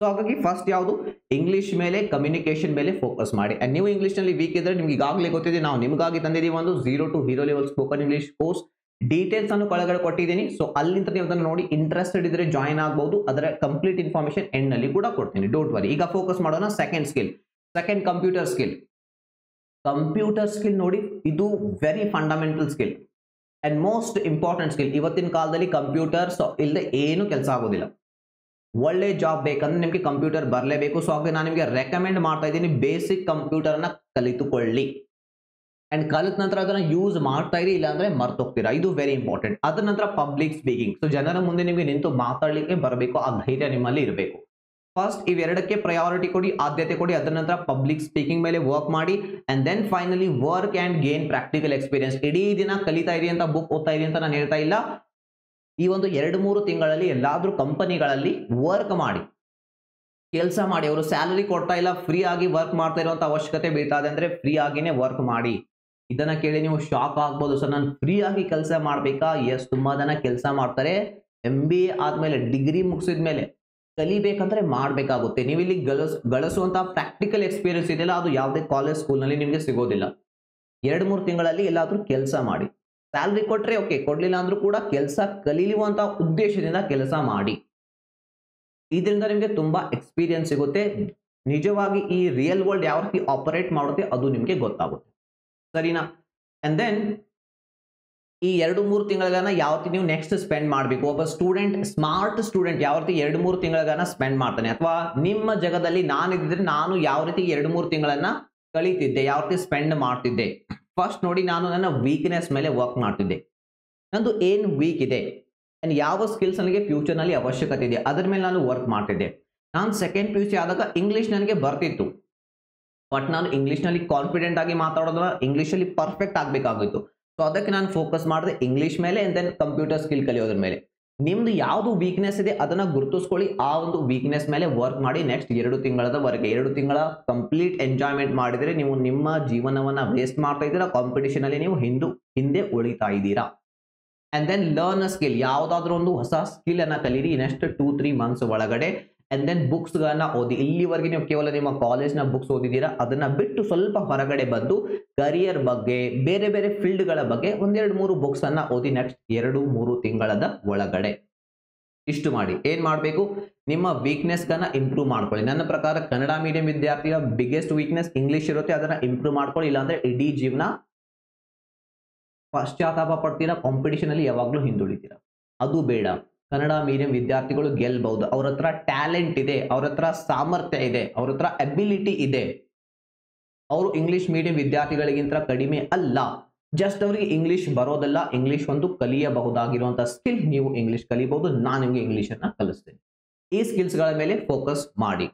ಸೊ ಹಾಗಾಗಿ ಫಸ್ಟ್ ಯಾವುದು, ಇಂಗ್ಲಿಷ್ ಮೇಲೆ, ಕಮ್ಯುನಿಕೇಶನ್ ಮೇಲೆ ಫೋಕಸ್ ಮಾಡಿ. ಅಂಡ್ ನೀವು ಇಂಗ್ಲಿಷ್ ನಲ್ಲಿ ವೀಕ್ ಇದ್ರೆ, ನಿಮ್ಗೆ ಈಗಾಗಲೇ ಗೊತ್ತಿದೆ, ನಾವು ನಿಮಗಾಗಿ ತಂದಿದ್ದೀವಿ ಒಂದು 0 to hero level spoken English course. Details ಅನ್ನು ಕೆಳಗಡೆ ಕೊಟ್ಟಿದ್ದೀನಿ. ಸೊ ಅಲ್ಲಿಂದ ನೀವು ಅದನ್ನು ನೋಡಿ ಇಂಟ್ರೆಸ್ಟೆಡ್ ಇದ್ರೆ ಜಾಯಿನ್ ಆಗಬಹುದು. ಅದರ ಕಂಪ್ಲೀಟ್ ಇನ್ಫಾರ್ಮೇಶನ್ ಎಂಡ್ ನಲ್ಲಿ ಕೂಡ ಕೊಡ್ತೀನಿ, ಡೋಂಟ್ ವರಿ. ಈಗ ಫೋಕಸ್ ಮಾಡೋಣ second skill, second computer skill. Computer skill ನೋಡಿ, ಇದು very fundamental skill. And most important skill, ಇವತ್ತಿನ ಕಾಲದಲ್ಲಿ ಕಂಪ್ಯೂಟರ್ಸ್ ಇಲ್ಲದೆ ಏನು ಕೆಲಸ ಆಗೋದಿಲ್ಲ. ಒಳ್ಳೆ ಜಾಬ್ ಬೇಕಂದ್ರೆ ನಿಮಗೆ ಕಂಪ್ಯೂಟರ್ ಬರಲೇಬೇಕು. ಸೊ ಹಾಗೆ ನಾನು ನಿಮಗೆ ರೆಕಮೆಂಡ್ ಮಾಡ್ತಾ ಇದ್ದೀನಿ, ಬೇಸಿಕ್ ಕಂಪ್ಯೂಟರ್ನ ಕಲಿತುಕೊಳ್ಳಿ. ಅಂಡ್ ಕಲಿತ ನಂತರ ಅದನ್ನ ಯೂಸ್ ಮಾಡ್ತಾ ಇರಿ, ಇಲ್ಲಾಂದ್ರೆ ಮರ್ತೋಗ್ತೀರಾ. ಇದು ವೆರಿ ಇಂಪಾರ್ಟೆಂಟ್. ಅದರ ನಂತರ ಪಬ್ಲಿಕ್ ಸ್ಪೀಕಿಂಗ್. ಸೊ ಜನರ ಮುಂದೆ ನಿಮಗೆ ನಿಂತು ಮಾತಾಡಲಿಕ್ಕೆ ಬರಬೇಕು, ಆ ಧೈರ್ಯ ನಿಮ್ಮಲ್ಲಿ ಇರಬೇಕು. ಫಸ್ಟ್ ಇವೆರಡಕ್ಕೆ ಪ್ರಯಾರಿಟಿ ಕೊಡಿ, ಆದ್ಯತೆ ಕೊಡಿ. ಅದರ ನಂತರ ಪಬ್ಲಿಕ್ ಸ್ಪೀಕಿಂಗ್ ಮೇಲೆ ವರ್ಕ್ ಮಾಡಿ. And then finally work and gain practical experience. ಇಡೀ ದಿನ ಕಲಿತಾ ಇರಿ ಅಂತ, ಬುಕ್ ಓದ್ತಾ ಇರಿ ಅಂತ ನಾನು ಹೇಳ್ತಾ ಇಲ್ಲ. ಈ ಒಂದು 2-3 ತಿಂಗಳಲ್ಲಿ ಎಲ್ಲಾದ್ರೂ ಕಂಪನಿಗಳಲ್ಲಿ ವರ್ಕ್ ಮಾಡಿ, ಕೆಲಸ ಮಾಡಿ. ಅವರು ಸ್ಯಾಲರಿ ಕೊಡ್ತಾ ಇಲ್ಲ, ಫ್ರೀ ಆಗಿ ವರ್ಕ್ ಮಾಡ್ತಾ ಇರುವಂತ ಅವಶ್ಯಕತೆ ಬೀಳ್ತಾ ಇದೆ ಅಂದ್ರೆ ಫ್ರೀ ಆಗಿನೇ ವರ್ಕ್ ಮಾಡಿ. ಇದನ್ನ ಕೇಳಿ ನೀವು ಶಾಕ್ ಆಗ್ಬೋದು, ಸರ್ ನಾನು ಫ್ರೀ ಆಗಿ ಕೆಲಸ ಮಾಡ್ಬೇಕಾ? ಎಸ್, ತುಂಬಾ ಜನ ಕೆಲಸ ಮಾಡ್ತಾರೆ. MBA ಆದ್ಮೇಲೆ, ಡಿಗ್ರಿ ಮುಗಿಸಿದ ಮೇಲೆ ಕಲಿಬೇಕಂದ್ರೆ ಮಾಡ್ಬೇಕಾಗುತ್ತೆ. ನೀವು ಇಲ್ಲಿ ಗಳಿಸುವಂತಹ ಪ್ರಾಕ್ಟಿಕಲ್ ಎಕ್ಸ್ಪೀರಿಯನ್ಸ್ ಇದೆಯಲ್ಲ, ಅದು ಯಾವುದೇ ಕಾಲೇಜ್ ಸ್ಕೂಲ್ ನಲ್ಲಿ ನಿಮಗೆ ಸಿಗೋದಿಲ್ಲ. 2-3 ತಿಂಗಳಲ್ಲಿ ಎಲ್ಲಾದ್ರೂ ಕೆಲಸ ಮಾಡಿ. ಸ್ಯಾಲರಿ ಕೊಟ್ರೆ ಓಕೆ, ಕೊಡ್ಲಿಲ್ಲ ಅಂದ್ರೂ ಕೂಡ ಕೆಲಸ ಕಲಿಯುವಂತ ಉದ್ದೇಶದಿಂದ ಕೆಲಸ ಮಾಡಿ. ಇದರಿಂದ ನಿಮಗೆ ತುಂಬಾ ಎಕ್ಸ್ಪೀರಿಯನ್ಸ್ ಸಿಗುತ್ತೆ. ನಿಜವಾಗಿ ಈ ರಿಯಲ್ ವರ್ಲ್ಡ್ ಯಾವ ರೀತಿ ಆಪರೇಟ್ ಮಾಡುತ್ತೆ ಅದು ನಿಮಗೆ ಗೊತ್ತಾಗುತ್ತೆ, ಸರಿನಾ? ಅಂಡ್ ದೆನ್ ಈ 2-3 ತಿಂಗಳನ್ನ ಯಾವ ರೀತಿ ನೀವು ನೆಕ್ಸ್ಟ್ ಸ್ಪೆಂಡ್ ಮಾಡಬೇಕು. ಒಬ್ಬ ಸ್ಟೂಡೆಂಟ್, ಸ್ಮಾರ್ಟ್ ಸ್ಟೂಡೆಂಟ್ ಯಾವ ರೀತಿ 2-3 ತಿಂಗಳನ್ನ ಸ್ಪೆಂಡ್ ಮಾಡ್ತಾನೆ, ಅಥವಾ ನಿಮ್ಮ ಜಾಗದಲ್ಲಿ ನಾನಿದ್ರೆ ನಾನು ಯಾವ ರೀತಿ 2-3 ತಿಂಗಳನ್ನ ಕಳೀತಿದ್ದೆ, ಯಾವ ರೀತಿ ಸ್ಪೆಂಡ್ ಮಾಡ್ತಿದ್ದೆ. ಫಸ್ಟ್ ನೋಡಿ, ನಾನು ನನ್ನ ವೀಕ್ನೆಸ್ ಮೇಲೆ ವರ್ಕ್ ಮಾಡ್ತಿದ್ದೆ. ನಂದು ಏನು ವೀಕ್ ಇದೆ ಅಂಡ್ ಯಾವ ಸ್ಕಿಲ್ಸ್ ನನಗೆ ಫ್ಯೂಚರ್ ನಲ್ಲಿ ಅವಶ್ಯಕತೆ ಇದೆ, ಅದರ ಮೇಲೆ ನಾನು ವರ್ಕ್ ಮಾಡ್ತಿದ್ದೆ. ನಾನು ಸೆಕೆಂಡ್ PUC ಆದಾಗ ಇಂಗ್ಲಿಷ್ ನನಗೆ ಬರ್ತಿತ್ತು, ಬಟ್ ನಾನು ಇಂಗ್ಲಿಷ್ ನಲ್ಲಿ ಕಾನ್ಫಿಡೆಂಟ್ ಆಗಿ ಮಾತಾಡೋದಲ್ಲ, ಇಂಗ್ಲಿಷ್ ಅಲ್ಲಿ ಪರ್ಫೆಕ್ಟ್ ಆಗಬೇಕಾಗಿತ್ತು. ಸೊ ಅದಕ್ಕೆ ನಾನು ಫೋಕಸ್ ಮಾಡಿದೆ ಇಂಗ್ಲಿಷ್ ಮೇಲೆ, ಅಂಡ್ ದೆನ್ ಕಂಪ್ಯೂಟರ್ ಸ್ಕಿಲ್ ಕಲಿಯೋದ್ರ ಮೇಲೆ. ನಿಮ್ದು ಯಾವುದು ವೀಕ್ನೆಸ್ ಇದೆ ಅದನ್ನ ಗುರುತಿಸ್ಕೊಳ್ಳಿ, ಆ ಒಂದು ವೀಕ್ನೆಸ್ ಮೇಲೆ ವರ್ಕ್ ಮಾಡಿ. ನೆಕ್ಸ್ಟ್ 2 ತಿಂಗಳವರೆಗೆ 2 ತಿಂಗಳ ಕಂಪ್ಲೀಟ್ ಎಂಜಾಯ್ಮೆಂಟ್ ಮಾಡಿದ್ರೆ ನೀವು ನಿಮ್ಮ ಜೀವನವನ್ನ ವೇಸ್ಟ್ ಮಾಡ್ತಾ ಇದ್ದೀರಾ. ಕಾಂಪಿಟೇಷನ್ ಅಲ್ಲಿ ನೀವು ಹಿಂದೆ ಉಳಿತಾ ಇದ್ದೀರಾ. And then learn a skill, ಯಾವ್ದಾದ್ರು ಒಂದು ಹೊಸ ಸ್ಕಿಲ್ ಅನ್ನ ಕಲೀರಿ ನೆಕ್ಸ್ಟ್ 2-3 ಮಂತ್ಸ್ ಒಳಗಡೆ. ಅಂಡ್ ದೆನ್ ಬುಕ್ಸ್ ಗಳನ್ನ ಓದಿ. ಇಲ್ಲಿವರೆಗೆ ನೀವು ಕೇವಲ ನಿಮ್ಮ ಕಾಲೇಜ್ ನ ಬುಕ್ಸ್ ಓದಿದ್ದೀರಾ, ಅದನ್ನ ಬಿಟ್ಟು ಸ್ವಲ್ಪ ಹೊರಗಡೆ ಬಂದು ಕರಿಯರ್ ಬಗ್ಗೆ, ಬೇರೆ ಬೇರೆ ಫೀಲ್ಡ್ ಗಳ ಬಗ್ಗೆ 1-2-3 ಬುಕ್ಸ್ ಅನ್ನ ಓದಿ ನೆಕ್ಸ್ಟ್ 2-3 ತಿಂಗಳದ ಒಳಗಡೆ. ಇಷ್ಟು ಮಾಡಿ. ಏನ್ ಮಾಡಬೇಕು, ನಿಮ್ಮ ವೀಕ್ನೆಸ್ ಗಳನ್ನ ಇಂಪ್ರೂವ್ ಮಾಡ್ಕೊಳ್ಳಿ. ನನ್ನ ಪ್ರಕಾರ ಕನ್ನಡ ಮೀಡಿಯಂ ವಿದ್ಯಾರ್ಥಿಯ ಬಿಗ್ಗೆಸ್ಟ್ ವೀಕ್ನೆಸ್ ಇಂಗ್ಲಿಷ್ ಇರುತ್ತೆ, ಅದನ್ನ ಇಂಪ್ರೂವ್ ಮಾಡ್ಕೊಳ್ಳಿ. ಇಲ್ಲಾಂದ್ರೆ ಇಡೀ ಜೀವನ ಪಶ್ಚಾತ್ತಾಪ ಪಡ್ತೀರಾ, ಕಾಂಪಿಟೇಷನ್ ಅಲ್ಲಿ ಯಾವಾಗ್ಲೂ ಹಿಂದುಳಿತೀರಾ. ಅದು ಬೇಡ. ಕನ್ನಡ ಮೀಡಿಯಂ ವಿದ್ಯಾರ್ಥಿಗಳು ಗೆಲ್ಬಹುದು. ಅವ್ರ ಹತ್ರ ಟ್ಯಾಲೆಂಟ್ ಇದೆ, ಅವ್ರ ಹತ್ರ ಸಾಮರ್ಥ್ಯ ಇದೆ, ಅವ್ರ ಹತ್ರ ಅಬಿಲಿಟಿ ಇದೆ. ಅವರು ಇಂಗ್ಲಿಷ್ ಮೀಡಿಯಂ ವಿದ್ಯಾರ್ಥಿಗಳಿಗಿಂತ ಕಡಿಮೆ ಅಲ್ಲ. ಜಸ್ಟ್ ಅವರಿಗೆ ಇಂಗ್ಲಿಷ್ ಬರೋದಲ್ಲ, ಇಂಗ್ಲಿಷ್ ಒಂದು ಕಲಿಯಬಹುದಾಗಿರುವಂತಹ ಸ್ಕಿಲ್. ನೀವು ಇಂಗ್ಲಿಷ್ ಕಲಿಬಹುದು, ನಾನು ನಿಮಗೆ ಇಂಗ್ಲಿಷ್ ಅನ್ನ ಕಲಿಸ್ತೇನೆ. ಈ ಸ್ಕಿಲ್ಸ್ ಗಳ ಮೇಲೆ ಫೋಕಸ್ ಮಾಡಿ.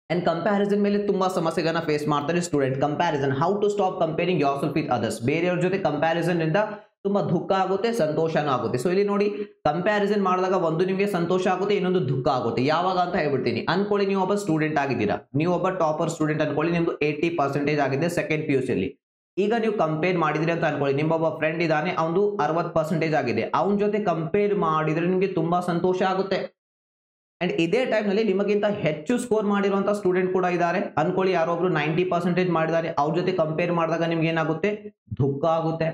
ಅಂಡ್ ಕಂಪ್ಯಾರಿಸನ್ ಮೇಲೆ ತುಂಬಾ ಸಮಸ್ಯೆಗಳನ್ನ ಫೇಸ್ ಮಾಡ್ತಾರೆ student. Comparison, how to stop comparing yourself with others. ಬೇರೆಯವ್ರ ಜೊತೆ ಕಂಪ್ಯಾರಿಸನ್ ಇಂದ ತುಂಬಾ ದುಃಖ ಆಗುತ್ತೆ, ಸಂತೋಷನೂ ಆಗುತ್ತೆ. ಸೊ ಇಲ್ಲಿ ನೋಡಿ, ಕಂಪ್ಯಾರಿಸನ್ ಮಾಡಿದಾಗ ಒಂದು ನಿಮಗೆ ಸಂತೋಷ ಆಗುತ್ತೆ, ಇನ್ನೊಂದು ದುಃಖ ಆಗುತ್ತೆ. ಯಾವಾಗ ಅಂತ ಹೇಳ್ಬಿಡ್ತೀನಿ. ಅನ್ಕೊಳ್ಳಿ, ನೀವು ಒಬ್ಬ ಸ್ಟೂಡೆಂಟ್ ಆಗಿದ್ದೀರಾ, ನೀವು ಒಬ್ಬ ಟಾಪರ್ ಸ್ಟೂಡೆಂಟ್ ಅನ್ಕೊಳ್ಳಿ, ನಿಮ್ದು 80% ಆಗಿದೆ ಸೆಕೆಂಡ್ PUC ಅಲ್ಲಿ. ಈಗ ನೀವು ಕಂಪೇರ್ ಮಾಡಿದ್ರಿ ಅಂತ ಅನ್ಕೊಳ್ಳಿ, ನಿಮ್ಮೊಬ್ಬ ಫ್ರೆಂಡ್ ಇದ್ದಾನೆ, ಅವನು 60% ಆಗಿದೆ. ಅವನ ಜೊತೆ ಕಂಪೇರ್ ಮಾಡಿದ್ರೆ ನಿಮಗೆ ತುಂಬಾ ಸಂತೋಷ ಆಗುತ್ತೆ. ಅಂಡ್ ಇದೇ ಟೈಮ್ ನಲ್ಲಿ ನಿಮಗಿಂತ ಹೆಚ್ಚು ಸ್ಕೋರ್ ಮಾಡಿರುವಂತಹ ಸ್ಟೂಡೆಂಟ್ ಕೂಡ ಇದ್ದಾರೆ ಅನ್ಕೊಳ್ಳಿ, ಯಾರೊಬ್ರು 90% ಮಾಡಿದ್ದಾರೆ, ಅವ್ರ ಜೊತೆ ಕಂಪೇರ್ ಮಾಡಿದಾಗ ನಿಮ್ಗೆ ಏನಾಗುತ್ತೆ, ದುಃಖ ಆಗುತ್ತೆ.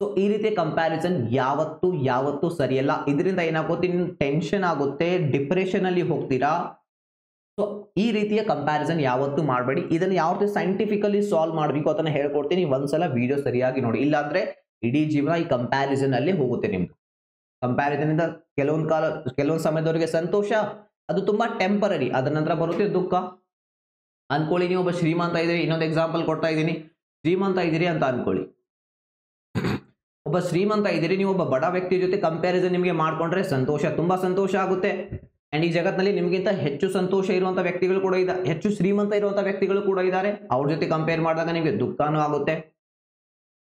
ಸೊ ಈ ರೀತಿ ಕಂಪ್ಯಾರಿಸನ್ ಯಾವತ್ತೂ ಸರಿಯಲ್ಲ. ಇದರಿಂದ ಏನಾಗುತ್ತೆ, ಟೆನ್ಷನ್ ಆಗುತ್ತೆ, ಡಿಪ್ರೆಷನ್ ಅಲ್ಲಿ ಹೋಗ್ತೀರಾ. ಸೊ ಈ ರೀತಿಯ ಕಂಪ್ಯಾರಿಸನ್ ಯಾವತ್ತೂ ಮಾಡಬೇಡಿ. ಇದನ್ನ ಯಾವ ರೀತಿ ಸೈಂಟಿಫಿಕಲಿ ಸಾಲ್ವ್ ಮಾಡಬೇಕು ಅದನ್ನ ಹೇಳ್ಕೊಡ್ತೀನಿ, ಒಂದ್ಸಲ ವಿಡಿಯೋ ಸರಿಯಾಗಿ ನೋಡಿ. ಇಲ್ಲಾಂದ್ರೆ ಇಡೀ ಜೀವನ ಈ ಕಂಪ್ಯಾರಿಸನ್ ಅಲ್ಲಿ ಹೋಗುತ್ತೆ ನಿಮ್ದು. ಕಂಪ್ಯಾರಿಸನ್ ಇಂದ ಕೆಲವೊಂದು ಸಮಯದವರೆಗೆ ಸಂತೋಷ, ಅದು ತುಂಬಾ ಟೆಂಪರರಿ. ಅದರ ನಂತರ ಬರುತ್ತೆ ದುಃಖ. ಅನ್ಕೊಳ್ಳಿ, ನೀವು ಒಬ್ಬ ಶ್ರೀಮಂತ ಇದ್ದೀರಿ, ಇನ್ನೊಂದು ಎಕ್ಸಾಂಪಲ್ ಕೊಡ್ತಾ ಇದ್ದೀನಿ. ಶ್ರೀಮಂತ ಇದ್ದೀರಿ ಅಂತ ಅನ್ಕೊಳ್ಳಿ, ಒಬ್ಬ ಶ್ರೀಮಂತ ಇದ್ದೀರಿ, ನೀವು ಒಬ್ಬ ಬಡ ವ್ಯಕ್ತಿ ಜೊತೆ ಕಂಪ್ಯಾರಿಸನ್ ನಿಮಗೆ ಮಾಡ್ಕೊಂಡ್ರೆ ಸಂತೋಷ, ತುಂಬಾ ಸಂತೋಷ ಆಗುತ್ತೆ. ಅಂಡ್ ಈ ಜಗತ್ತಿನಲ್ಲಿ ನಿಮಗಿಂತ ಹೆಚ್ಚು ಸಂತೋಷ ಇರುವಂತ ವ್ಯಕ್ತಿಗಳು ಕೂಡ ಇದ್ದಾರೆ, ಹೆಚ್ಚು ಶ್ರೀಮಂತ ಇರುವಂತ ವ್ಯಕ್ತಿಗಳು ಕೂಡ ಇದ್ದಾರೆ. ಅವ್ರ ಜೊತೆ ಕಂಪೇರ್ ಮಾಡಿದಾಗ ನಿಮಗೆ ದುಃಖನೂ ಆಗುತ್ತೆ.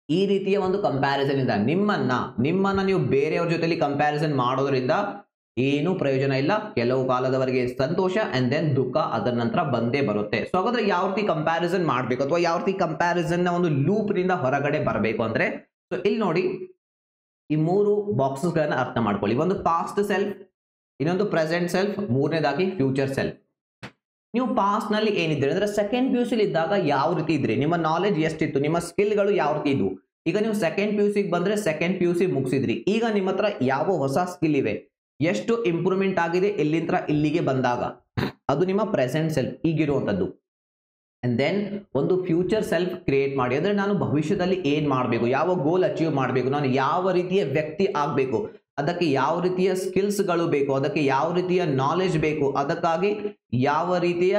ಈ ರೀತಿಯ ಒಂದು ಕಂಪ್ಯಾರಿಸನ್ ಇಂದ ನಿಮ್ಮನ್ನ ನೀವು ಬೇರೆಯವ್ರ ಜೊತೆಲಿ ಕಂಪ್ಯಾರಿಸನ್ ಮಾಡೋದ್ರಿಂದ ಏನು ಪ್ರಯೋಜನ ಇಲ್ಲ. ಕೆಲವು ಕಾಲದವರೆಗೆ ಸಂತೋಷ ಅಂಡ್ ದೆನ್ ದುಃಖ ಅದರ ನಂತರ ಬಂದೇ ಬರುತ್ತೆ. ಸೊ ಹಾಗಾದ್ರೆ ಯಾವ ರೀತಿ ಕಂಪ್ಯಾರಿಸನ್ ಮಾಡಬೇಕು, ಅಥವಾ ಯಾವ ರೀತಿ ಕಂಪ್ಯಾರಿಸನ್ ನ ಒಂದು ಲೂಪ್ ನಿಂದ ಹೊರಗಡೆ ಬರಬೇಕು ಅಂದ್ರೆ, ಸೊ ಇಲ್ಲಿ ನೋಡಿ, ಈ 3 ಬಾಕ್ಸಸ್ ಗಳನ್ನ ಅರ್ಥ ಮಾಡ್ಕೊಳ್ಳಿ. ಒಂದು ಪಾಸ್ಟ್ ಸೆಲ್ಫ್, ಇನ್ನೊಂದು ಪ್ರೆಸೆಂಟ್ ಸೆಲ್ಫ್, ಮೂರನೇದಾಗಿ ಫ್ಯೂಚರ್ ಸೆಲ್ಫ್. ನೀವು ಪಾಸ್ಟ್ ನಲ್ಲಿ ಏನಿದ್ದೀರಿ ಅಂದ್ರೆ ಸೆಕೆಂಡ್ PUC ಇದ್ದಾಗ ಯಾವ ರೀತಿ ಇದ್ರಿ, ನಿಮ್ಮ ನಾಲೆಜ್ ಎಷ್ಟಿತ್ತು, ನಿಮ್ಮ ಸ್ಕಿಲ್ಗಳು ಯಾವ ರೀತಿ ಇದ್ವು. ಈಗ ನೀವು ಸೆಕೆಂಡ್ PUC ಬಂದ್ರೆ ಸೆಕೆಂಡ್ PUC ಮುಗಿಸಿದ್ರಿ, ಈಗ ನಿಮ್ಮ ಹತ್ರ ಯಾವ ಹೊಸ ಸ್ಕಿಲ್ ಇವೆ, ಎಷ್ಟು ಇಂಪ್ರೂವ್ಮೆಂಟ್ ಆಗಿದೆ ಇಲ್ಲಿಂದ ಇಲ್ಲಿಗೆ ಬಂದಾಗ, ಅದು ನಿಮ್ಮ ಪ್ರೆಸೆಂಟ್ ಸೆಲ್ಫ್ ಈಗಿರುವಂತದ್ದು. ಅಂಡ್ ದೆನ್ ಒಂದು ಫ್ಯೂಚರ್ ಸೆಲ್ಫ್ ಕ್ರಿಯೇಟ್ ಮಾಡಿ. ಅಂದ್ರೆ ನಾನು ಭವಿಷ್ಯದಲ್ಲಿ ಏನ್ ಮಾಡಬೇಕು, ಯಾವ ಗೋಲ್ ಅಚೀವ್ ಮಾಡಬೇಕು, ನಾನು ಯಾವ ರೀತಿಯ ವ್ಯಕ್ತಿ ಆಗಬೇಕು, ಅದಕ್ಕೆ ಯಾವ ರೀತಿಯ ಸ್ಕಿಲ್ಸ್ಗಳು ಬೇಕು, ಅದಕ್ಕೆ ಯಾವ ರೀತಿಯ ನಾಲೆಜ್ ಬೇಕು, ಅದಕ್ಕಾಗಿ ಯಾವ ರೀತಿಯ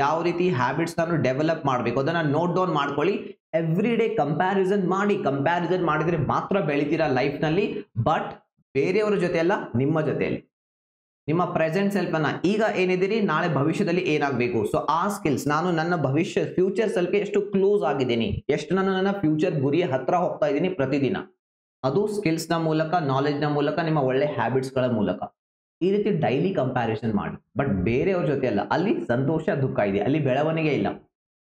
ಯಾವ ರೀತಿ ಹ್ಯಾಬಿಟ್ಸ್ ನಾನು ಡೆವಲಪ್ ಮಾಡಬೇಕು ಅದನ್ನ ನೋಟ್ ಡೌನ್ ಮಾಡ್ಕೊಳ್ಳಿ. ಎವ್ರಿ ಡೇ ಕಂಪ್ಯಾರಿಸನ್ ಮಾಡಿದ್ರೆ ಮಾತ್ರ ಬೆಳಿತೀರಾ ಲೈಫ್ ನಲ್ಲಿ. ಬಟ್ ಬೇರೆಯವರ ಜೊತೆ ಅಲ್ಲ, ನಿಮ್ಮ ಜೊತೆಯಲ್ಲಿ ನಿಮ್ಮ ಪ್ರೆಸೆಂಟ್ ಸೆಲ್ಫ್ ಅನ್ನ ಈಗ ಏನಿದ್ದೀರಿ, ನಾಳೆ ಭವಿಷ್ಯದಲ್ಲಿ ಏನಾಗಬೇಕು. ಸೊ ಆ ಸ್ಕಿಲ್ಸ್, ನಾನು ನನ್ನ ಫ್ಯೂಚರ್ ಸೆಲ್ಫ್ಗೆ ಎಷ್ಟು ಕ್ಲೋಸ್ ಆಗಿದ್ದೀನಿ, ಎಷ್ಟು ನಾನು ನನ್ನ ಫ್ಯೂಚರ್ ಗುರಿಯ ಹತ್ರ ಹೋಗ್ತಾ ಇದ್ದೀನಿ ಪ್ರತಿದಿನ, ಅದು ಸ್ಕಿಲ್ಸ್ ನ ಮೂಲಕ, ನಾಲೆಜ್ ನ ಮೂಲಕ, ನಿಮ್ಮ ಒಳ್ಳೆ ಹ್ಯಾಬಿಟ್ಸ್ ಗಳ ಮೂಲಕ. ಈ ರೀತಿ ಡೈಲಿ ಕಂಪ್ಯಾರಿಸನ್ ಮಾಡಿ, ಬಟ್ ಬೇರೆಯವ್ರ ಜೊತೆ ಅಲ್ಲ. ಅಲ್ಲಿ ಸಂತೋಷ ದುಃಖ ಇದೆ, ಅಲ್ಲಿ ಬೆಳವಣಿಗೆ ಇಲ್ಲ.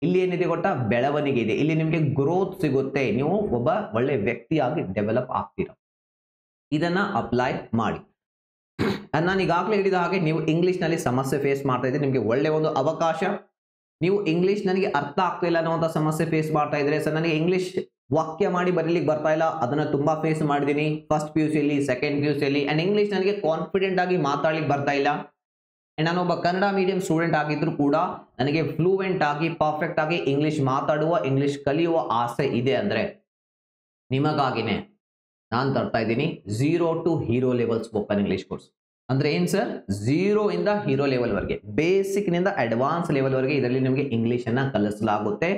ಇಲ್ಲಿ ಏನಿದೆ ಗೊತ್ತಾ, ಬೆಳವಣಿಗೆ ಇದೆ. ಇಲ್ಲಿ ನಿಮಗೆ ಗ್ರೋತ್ ಸಿಗುತ್ತೆ, ನೀವು ಒಬ್ಬ ಒಳ್ಳೆ ವ್ಯಕ್ತಿಯಾಗಿ ಡೆವಲಪ್ ಆಗ್ತೀರಾ. ಇದನ್ನ ಅಪ್ಲೈ ಮಾಡಿ. ನಾನು ಈಗಾಗಲೇ ಹೇಳಿದ ಹಾಗೆ, ನೀವು ಇಂಗ್ಲಿಷ್ ನಲ್ಲಿ ಸಮಸ್ಯೆ ಫೇಸ್ ಮಾಡ್ತಾ ಇದ್ರೆ ನಿಮಗೆ ಒಳ್ಳೆ ಒಂದು ಅವಕಾಶ. ನೀವು ಇಂಗ್ಲಿಷ್ ನನಗೆ ಅರ್ಥ ಆಗ್ತಾ ಇಲ್ಲ ಅನ್ನುವಂಥ ಸಮಸ್ಯೆ ಫೇಸ್ ಮಾಡ್ತಾ ಇದ್ರೆ, ಸರ್ ನನಗೆ ಇಂಗ್ಲಿಷ್ ವಾಕ್ಯ ಮಾಡಿ ಬರೀಲಿಕ್ಕೆ ಬರ್ತಾ ಇಲ್ಲ, ಅದನ್ನ ತುಂಬಾ ಫೇಸ್ ಮಾಡಿದ್ದೀನಿ first PUC, second PUC and English ನನಗೆ ಕಾನ್ಫಿಡೆಂಟ್ ಆಗಿ ಮಾತಾಡ್ಲಿಕ್ಕೆ ಬರ್ತಾ ಇಲ್ಲ. ಅಂಡ್ ನಾನು ಒಬ್ಬ ಕನ್ನಡ ಮೀಡಿಯಂ ಸ್ಟೂಡೆಂಟ್ ಆಗಿದ್ರು ಕೂಡ ನನಗೆ ಫ್ಲೂಯೆಂಟ್ ಆಗಿ, ಪರ್ಫೆಕ್ಟ್ ಆಗಿ ಇಂಗ್ಲಿಷ್ ಮಾತಾಡುವ, ಇಂಗ್ಲಿಷ್ ಕಲಿಯುವ ಆಸೆ ಇದೆ ಅಂದ್ರೆ, ನಿಮಗಾಗಿನೇ ನಾನು ತರ್ತಾ ಇದ್ದೀನಿ 0 to hero level spoken English course. ಅಂದ್ರೆ ಏನ್ ಸರ್, 0 ಇಂದ ಹೀರೋ ಲೆವೆಲ್ ವರೆಗೆ, ಬೇಸಿಕ್ ನಿಂದ ಅಡ್ವಾನ್ಸ್ ಲೆವೆಲ್ ವರೆಗೆ ಇದರಲ್ಲಿ ನಿಮಗೆ ಇಂಗ್ಲಿಷ್ ಅನ್ನ ಕಲಿಸಲಾಗುತ್ತೆ.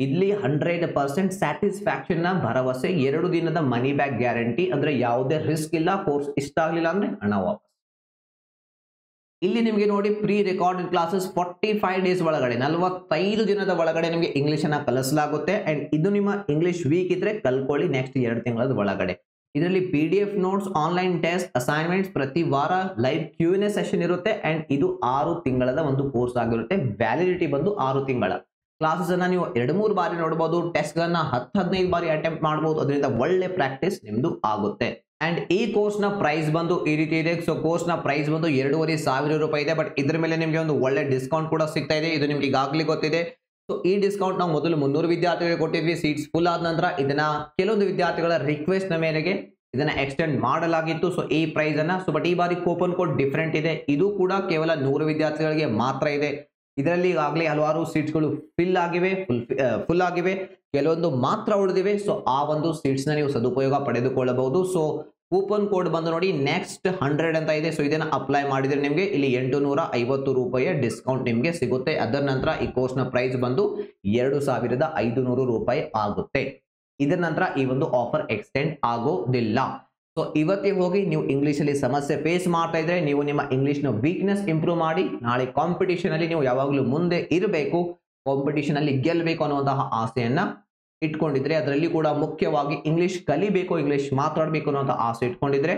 ಇಲ್ಲಿ 100% ಸ್ಯಾಟಿಸ್ಫ್ಯಾಕ್ಷನ್ ನ ಭರವಸೆ, 2 ದಿನದ ಮನಿ ಬ್ಯಾಕ್ ಗ್ಯಾರಂಟಿ, ಅಂದ್ರೆ ಯಾವುದೇ ರಿಸ್ಕ್ ಇಲ್ಲ. ಕೋರ್ಸ್ ಇಷ್ಟ ಆಗಲಿಲ್ಲ ಅಂದ್ರೆ ಹಣ ವಾಪಸ್. ಇಲ್ಲಿ ನಿಮಗೆ ನೋಡಿ, ಪ್ರೀ ರೆಕಾರ್ಡೆಡ್ ಕ್ಲಾಸಸ್ 45 ಡೇಸ್ ಒಳಗಡೆ, 45 ದಿನದ ಒಳಗಡೆ ನಿಮಗೆ ಇಂಗ್ಲಿಷ್ ಅನ್ನ ಕಲಿಸಲಾಗುತ್ತೆ. ಅಂಡ್ ಇದು ನಿಮ್ಮ ಇಂಗ್ಲಿಷ್ ವೀಕ್ ಇದ್ರೆ ಕಲ್ಕೊಳ್ಳಿ ನೆಕ್ಸ್ಟ್ 2 ತಿಂಗಳ ಒಳಗಡೆ. ಇದರಲ್ಲಿ PDF notes, online test, assignments, ಪ್ರತಿ ವಾರ ಲೈವ್ Q&A ಸೆಷನ್ ಇರುತ್ತೆ. ಅಂಡ್ ಇದು 6 ತಿಂಗಳ ಒಂದು ಕೋರ್ಸ್ ಆಗಿರುತ್ತೆ. ವ್ಯಾಲಿಡಿಟಿ ಬಂದು 6 ತಿಂಗಳ. ಕ್ಲಾಸಸ್ ಅನ್ನ ನೀವು 2-3 ಬಾರಿ ನೋಡಬಹುದು, ಟೆಸ್ಟ್ ಗಳನ್ನ 10-15 ಬಾರಿ ಅಟೆಂಪ್ಟ್ ಮಾಡಬಹುದು. ಅದರಿಂದ ಒಳ್ಳೆ ಪ್ರಾಕ್ಟೀಸ್ ನಿಮ್ದು ಆಗುತ್ತೆ. ಅಂಡ್ ಈ ಕೋರ್ಸ್ ನ ಪ್ರೈಸ್ ಬಂದು ಈ ರೀತಿ ಇದೆ. ಸೊ ಕೋರ್ಸ್ ನ ಪ್ರೈಸ್ ಬಂದು 2,500 ರೂಪಾಯಿ ಇದೆ. ಬಟ್ ಇದ್ರ ಮೇಲೆ ನಿಮಗೆ ಒಂದು ಒಳ್ಳೆ ಡಿಸ್ಕೌಂಟ್ ಕೂಡ ಸಿಗ್ತಾ ಇದೆ. ಇದು ನಿಮ್ಗೆ ಈಗಾಗಲೇ ಗೊತ್ತಿದೆ. ಸೊ ಈ ಡಿಸ್ಕೌಂಟ್ ನಾವು ಮೊದಲು 300 ವಿದ್ಯಾರ್ಥಿಗಳಿಗೆ ಕೊಟ್ಟಿದ್ವಿ. ಸೀಟ್ಸ್ ಫುಲ್ ಆದ ನಂತರ ಇದನ್ನ ಕೆಲವೊಂದು ವಿದ್ಯಾರ್ಥಿಗಳ ರಿಕ್ವೆಸ್ಟ್ ನ ಮೇರೆಗೆ ಇದನ್ನ ಎಕ್ಸ್ಟೆಂಡ್ ಮಾಡಲಾಗಿತ್ತು. ಸೊ ಈ ಪ್ರೈಸ್ ಅನ್ನ, ಸೊ ಬಟ್ ಈ ಬಾರಿ ಕೂಪನ್ ಕೋಡ್ ಡಿಫರೆಂಟ್ ಇದೆ. ಇದು ಕೂಡ ಕೇವಲ 100 ವಿದ್ಯಾರ್ಥಿಗಳಿಗೆ ಮಾತ್ರ ಇದೆ. ಇದರಲ್ಲಿ ಈಗಾಗಲೇ ಹಲವಾರು ಸೀಟ್ಸ್ ಗಳು ಫುಲ್ ಆಗಿವೆ, ಕೆಲವೊಂದು ಮಾತ್ರ ಉಳಿದಿವೆ. ಸೊ ಆ ಒಂದು ಸೀಟ್ಸ್ ನ ನೀವು ಸದುಪಯೋಗ ಪಡೆದುಕೊಳ್ಳಬಹುದು. ಸೊ ಕೂಪನ್ ಕೋಡ್ ಬಂದು ನೋಡಿ, ನೆಕ್ಸ್ಟ್ 100 ಅಂತ ಇದೆ. ಸೊ ಇದನ್ನ ಅಪ್ಲೈ ಮಾಡಿದ್ರೆ ನಿಮಗೆ ಇಲ್ಲಿ 850 ರೂಪಾಯಿಯ ಡಿಸ್ಕೌಂಟ್ ನಿಮಗೆ ಸಿಗುತ್ತೆ. ಅದರ ನಂತರ ಈ ಕೋರ್ಸ್ ನ ಪ್ರೈಸ್ ಬಂದು 2,500 ರೂಪಾಯಿ ಆಗುತ್ತೆ. ಇದರ ನಂತರ ಈ ಒಂದು ಆಫರ್ ಎಕ್ಸ್ಟೆಂಡ್ ಆಗೋದಿಲ್ಲ. ಸೊ ಇವತ್ತೇ ಹೋಗಿ ನೀವು ಇಂಗ್ಲಿಷ್ ಅಲ್ಲಿ ಸಮಸ್ಯೆ ಫೇಸ್ ಮಾಡ್ತಾ ಇದ್ರೆ, ನೀವು ನಿಮ್ಮ ಇಂಗ್ಲಿಷ್ ನ ವೀಕ್ನೆಸ್ ಇಂಪ್ರೂವ್ ಮಾಡಿ, ನಾಳೆ ಕಾಂಪಿಟಿಷನ್ ಅಲ್ಲಿ ನೀವು ಯಾವಾಗಲೂ ಮುಂದೆ ಇರಬೇಕು, ಕಾಂಪಿಟಿಷನ್ ಅಲ್ಲಿ ಗೆಲ್ಲಬೇಕು ಅನ್ನುವಂತಹ ಆಸೆಯನ್ನ ಇಟ್ಕೊಂಡಿದ್ರೆ, ಅದರಲ್ಲಿ ಕೂಡ ಮುಖ್ಯವಾಗಿ ಇಂಗ್ಲಿಷ್ ಕಲಿಬೇಕು, ಇಂಗ್ಲಿಷ್ ಮಾತಾಡಬೇಕು ಅನ್ನುವಂತಹ ಆಸೆ ಇಟ್ಕೊಂಡಿದ್ರೆ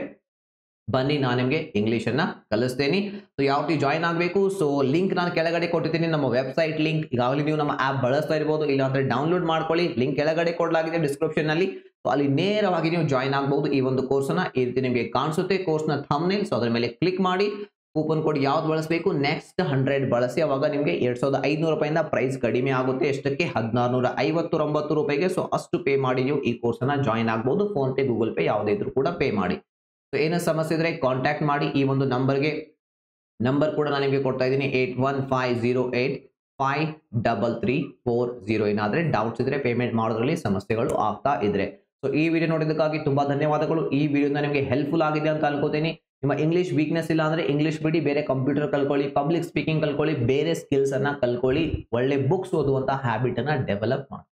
ಬನ್ನಿ, ನಾನು ನಿಮಗೆ ಇಂಗ್ಲಿಷ್ ಅನ್ನ ಕಲಿಸ್ತೇನೆ. ಸೊ ಯಾವ ರೀತಿ ಜಾಯ್ನ್ ಆಗಬೇಕು, ಸೊ ಲಿಂಕ್ ನಾನು ಕೆಳಗಡೆ ಕೊಟ್ಟಿದ್ದೀನಿ, ನಮ್ಮ ವೆಬ್ಸೈಟ್ ಲಿಂಕ್. ಈಗಾಗಲೇ ನೀವು ನಮ್ಮ ಆಪ್ ಬಳಸ್ತಾ ಇರಬಹುದು, ಇಲ್ಲಾಂದ್ರೆ ಡೌನ್ಲೋಡ್ ಮಾಡ್ಕೊಳ್ಳಿ, ಲಿಂಕ್ ಕೆಳಗಡೆ ಕೊಡಲಾಗಿದೆ ಡಿಸ್ಕ್ರಿಪ್ಷನ್ ನಲ್ಲಿ. ಸೊ ಅಲ್ಲಿ ನೇರವಾಗಿ ನೀವು ಜಾಯ್ನ್ ಆಗಬಹುದು. ಈ ಒಂದು ಕೋರ್ಸ್ ಅನ್ನ ಈ ರೀತಿ ನಿಮಗೆ ಕಾಣಿಸುತ್ತೆ, ಕೋರ್ಸ್ ನ ಥಂಬ್ನೇಲ್. ಸೊ ಅದರ ಮೇಲೆ ಕ್ಲಿಕ್ ಮಾಡಿ ಕೂಪನ್ ಕೋಡ್ ಯಾವ್ದು ಬಳಸಬೇಕು, ನೆಕ್ಸ್ಟ್ 100 ಬಳಸಿ. ಅವಾಗ ನಿಮಗೆ 2,500 ರೂಪಾಯಿಂದ ಪ್ರೈಸ್ ಕಡಿಮೆ ಆಗುತ್ತೆ. ಎಷ್ಟಕ್ಕೆ, 1,659 ರೂಪಾಯಿಗೆ. ಸೊ ಅಷ್ಟು ಪೇ ಮಾಡಿ ನೀವು ಈ ಕೋರ್ಸ್ ಅನ್ನ ಜಾಯ್ನ್ ಆಗಬಹುದು. ಫೋನ್ ಪೇ, ಗೂಗಲ್ ಪೇ ಯಾವುದೇ ಇದ್ರೂ ಕೂಡ ಪೇ ಮಾಡಿ. ಸೊ ಏನೋ ಸಮಸ್ಯೆ ಇದ್ರೆ ಕಾಂಟ್ಯಾಕ್ಟ್ ಮಾಡಿ ಈ ಒಂದು ನಂಬರ್ಗೆ. ನಂಬರ್ ಕೂಡ ನಾನು ನಿಮಗೆ ಕೊಡ್ತಾ ಇದ್ದೀನಿ, 8150853340. ಏನಾದ್ರೆ ಡೌಟ್ಸ್ ಇದ್ರೆ, ಪೇಮೆಂಟ್ ಮಾಡೋದ್ರಲ್ಲಿ ಸಮಸ್ಯೆಗಳು ಆಗ್ತಾ ಇದ್ರೆ. ಸೊ ಈ ವಿಡಿಯೋ ನೋಡಿದ್ದಕ್ಕಾಗಿ ತುಂಬಾ ಧನ್ಯವಾದಗಳು. ಈ ವಿಡಿಯೋನ ನಿಮಗೆ ಹೆಲ್ಪ್ಫುಲ್ ಆಗಿದೆ ಅಂತ ಅನ್ಕೋತೀನಿ. ನಿಮ್ಮ ಇಂಗ್ಲಿಷ್ ವೀಕ್ನೆಸ್ ಇಲ್ಲ ಅಂದ್ರೆ ಇಂಗ್ಲಿಷ್ ಬಿಡಿ, ಬೇರೆ ಕಂಪ್ಯೂಟರ್ ಕಲ್ಕೊಳ್ಳಿ, ಪಬ್ಲಿಕ್ ಸ್ಪೀಕಿಂಗ್ ಕಲ್ಕೊಳ್ಳಿ, ಬೇರೆ ಸ್ಕಿಲ್ಸ್ ಅನ್ನ ಕಲ್ಕೊಳ್ಳಿ, ಒಳ್ಳೆ ಬುಕ್ಸ್ ಓದುವಂತ ಹ್ಯಾಬಿಟ್ ಅನ್ನ ಡೆವಲಪ್ ಮಾಡಿ.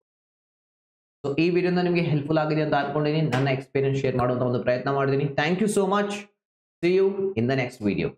ಸೊ ಈ ವಿಡಿಯೋನ ನಿಮಗೆ ಹೆಲ್ಪ್ಫುಲ್ ಆಗಿದೆ ಅಂತ ಅನ್ಕೊಂಡಿದ್ದೀನಿ. ನನ್ನ ಎಕ್ಸ್ಪೀರಿಯನ್ಸ್ ಶೇರ್ ಮಾಡುವಂತ ಒಂದು ಪ್ರಯತ್ನ ಮಾಡಿದ್ದೀನಿ. Thank you so much. See you in the next video.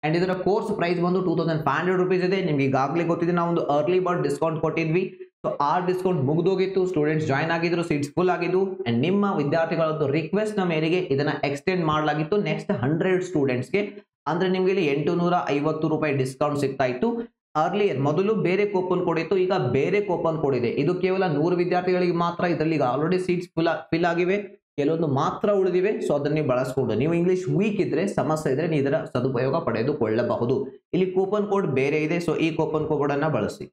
And ಇದರ ಕೋರ್ಸ್ ಪ್ರೈಸ್ ಬಂದು 2500 rupees ಇದೆ. ನಿಮ್ಗೆ ಈಗಾಗಲೇ ಗೊತ್ತಿದೆ, ನಾವು ಒಂದು ಅರ್ಲಿ ಬರ್ಡ್ ಡಿಸ್ಕೌಂಟ್ ಕೊಟ್ಟಿದ್ವಿ. ಸೊ ಆ ಡಿಸ್ಕೌಂಟ್ ಮುಗಿದೋಗಿತ್ತು, ಸ್ಟೂಡೆಂಟ್ಸ್ ಜಾಯ್ನ್ ಆಗಿದ್ರು, ಸೀಟ್ಸ್ ಫುಲ್ ಆಗಿದ್ದು. ಅಂಡ್ ನಿಮ್ಮ ವಿದ್ಯಾರ್ಥಿಗಳದ್ದು ರಿಕ್ವೆಸ್ಟ್ ನ ಮೇರೆಗೆ ಇದನ್ನ ಎಕ್ಸ್ಟೆಂಡ್ ಮಾಡಲಾಗಿತ್ತು ನೆಕ್ಸ್ಟ್ 100 ಸ್ಟೂಡೆಂಟ್ಸ್ಗೆ. ಅಂದ್ರೆ ನಿಮ್ಗೆ ಇಲ್ಲಿ 850 ರೂಪಾಯಿ ಡಿಸ್ಕೌಂಟ್ ಸಿಗ್ತಾ ಇತ್ತು. ಅರ್ಲಿಯರ್ ಮೊದಲು ಬೇರೆ ಕೂಪನ್ ಕೋಡ್ ಇತ್ತು, ಈಗ ಬೇರೆ ಕೂಪನ್ ಕೋಡ್ ಇದೆ. ಇದು ಕೇವಲ 100 ವಿದ್ಯಾರ್ಥಿಗಳಿಗೆ ಮಾತ್ರ. ಇದರಲ್ಲಿ ಆಲ್ರೆಡಿ ಸೀಟ್ಸ್ ಫಿಲ್ ಆಗಿವೆ, ಕೆಲವೊಂದು ಮಾತ್ರ ಉಳಿದಿವೆ. ಸೊ ಅದನ್ನ ನೀವು ಬಳಸ್ಕೊಂಡು, ನೀವು ಇಂಗ್ಲಿಷ್ ವೀಕ್ ಇದ್ರೆ, ಸಮಸ್ಯೆ ಇದ್ರೆ ನೀವು ಇದರ ಸದುಪಯೋಗ ಪಡೆದುಕೊಳ್ಳಬಹುದು. ಇಲ್ಲಿ ಕೂಪನ್ ಕೋಡ್ ಬೇರೆ ಇದೆ, ಸೊ ಈ ಕೂಪನ್ ಕೋಡ್ ಅನ್ನ ಬಳಸಿ.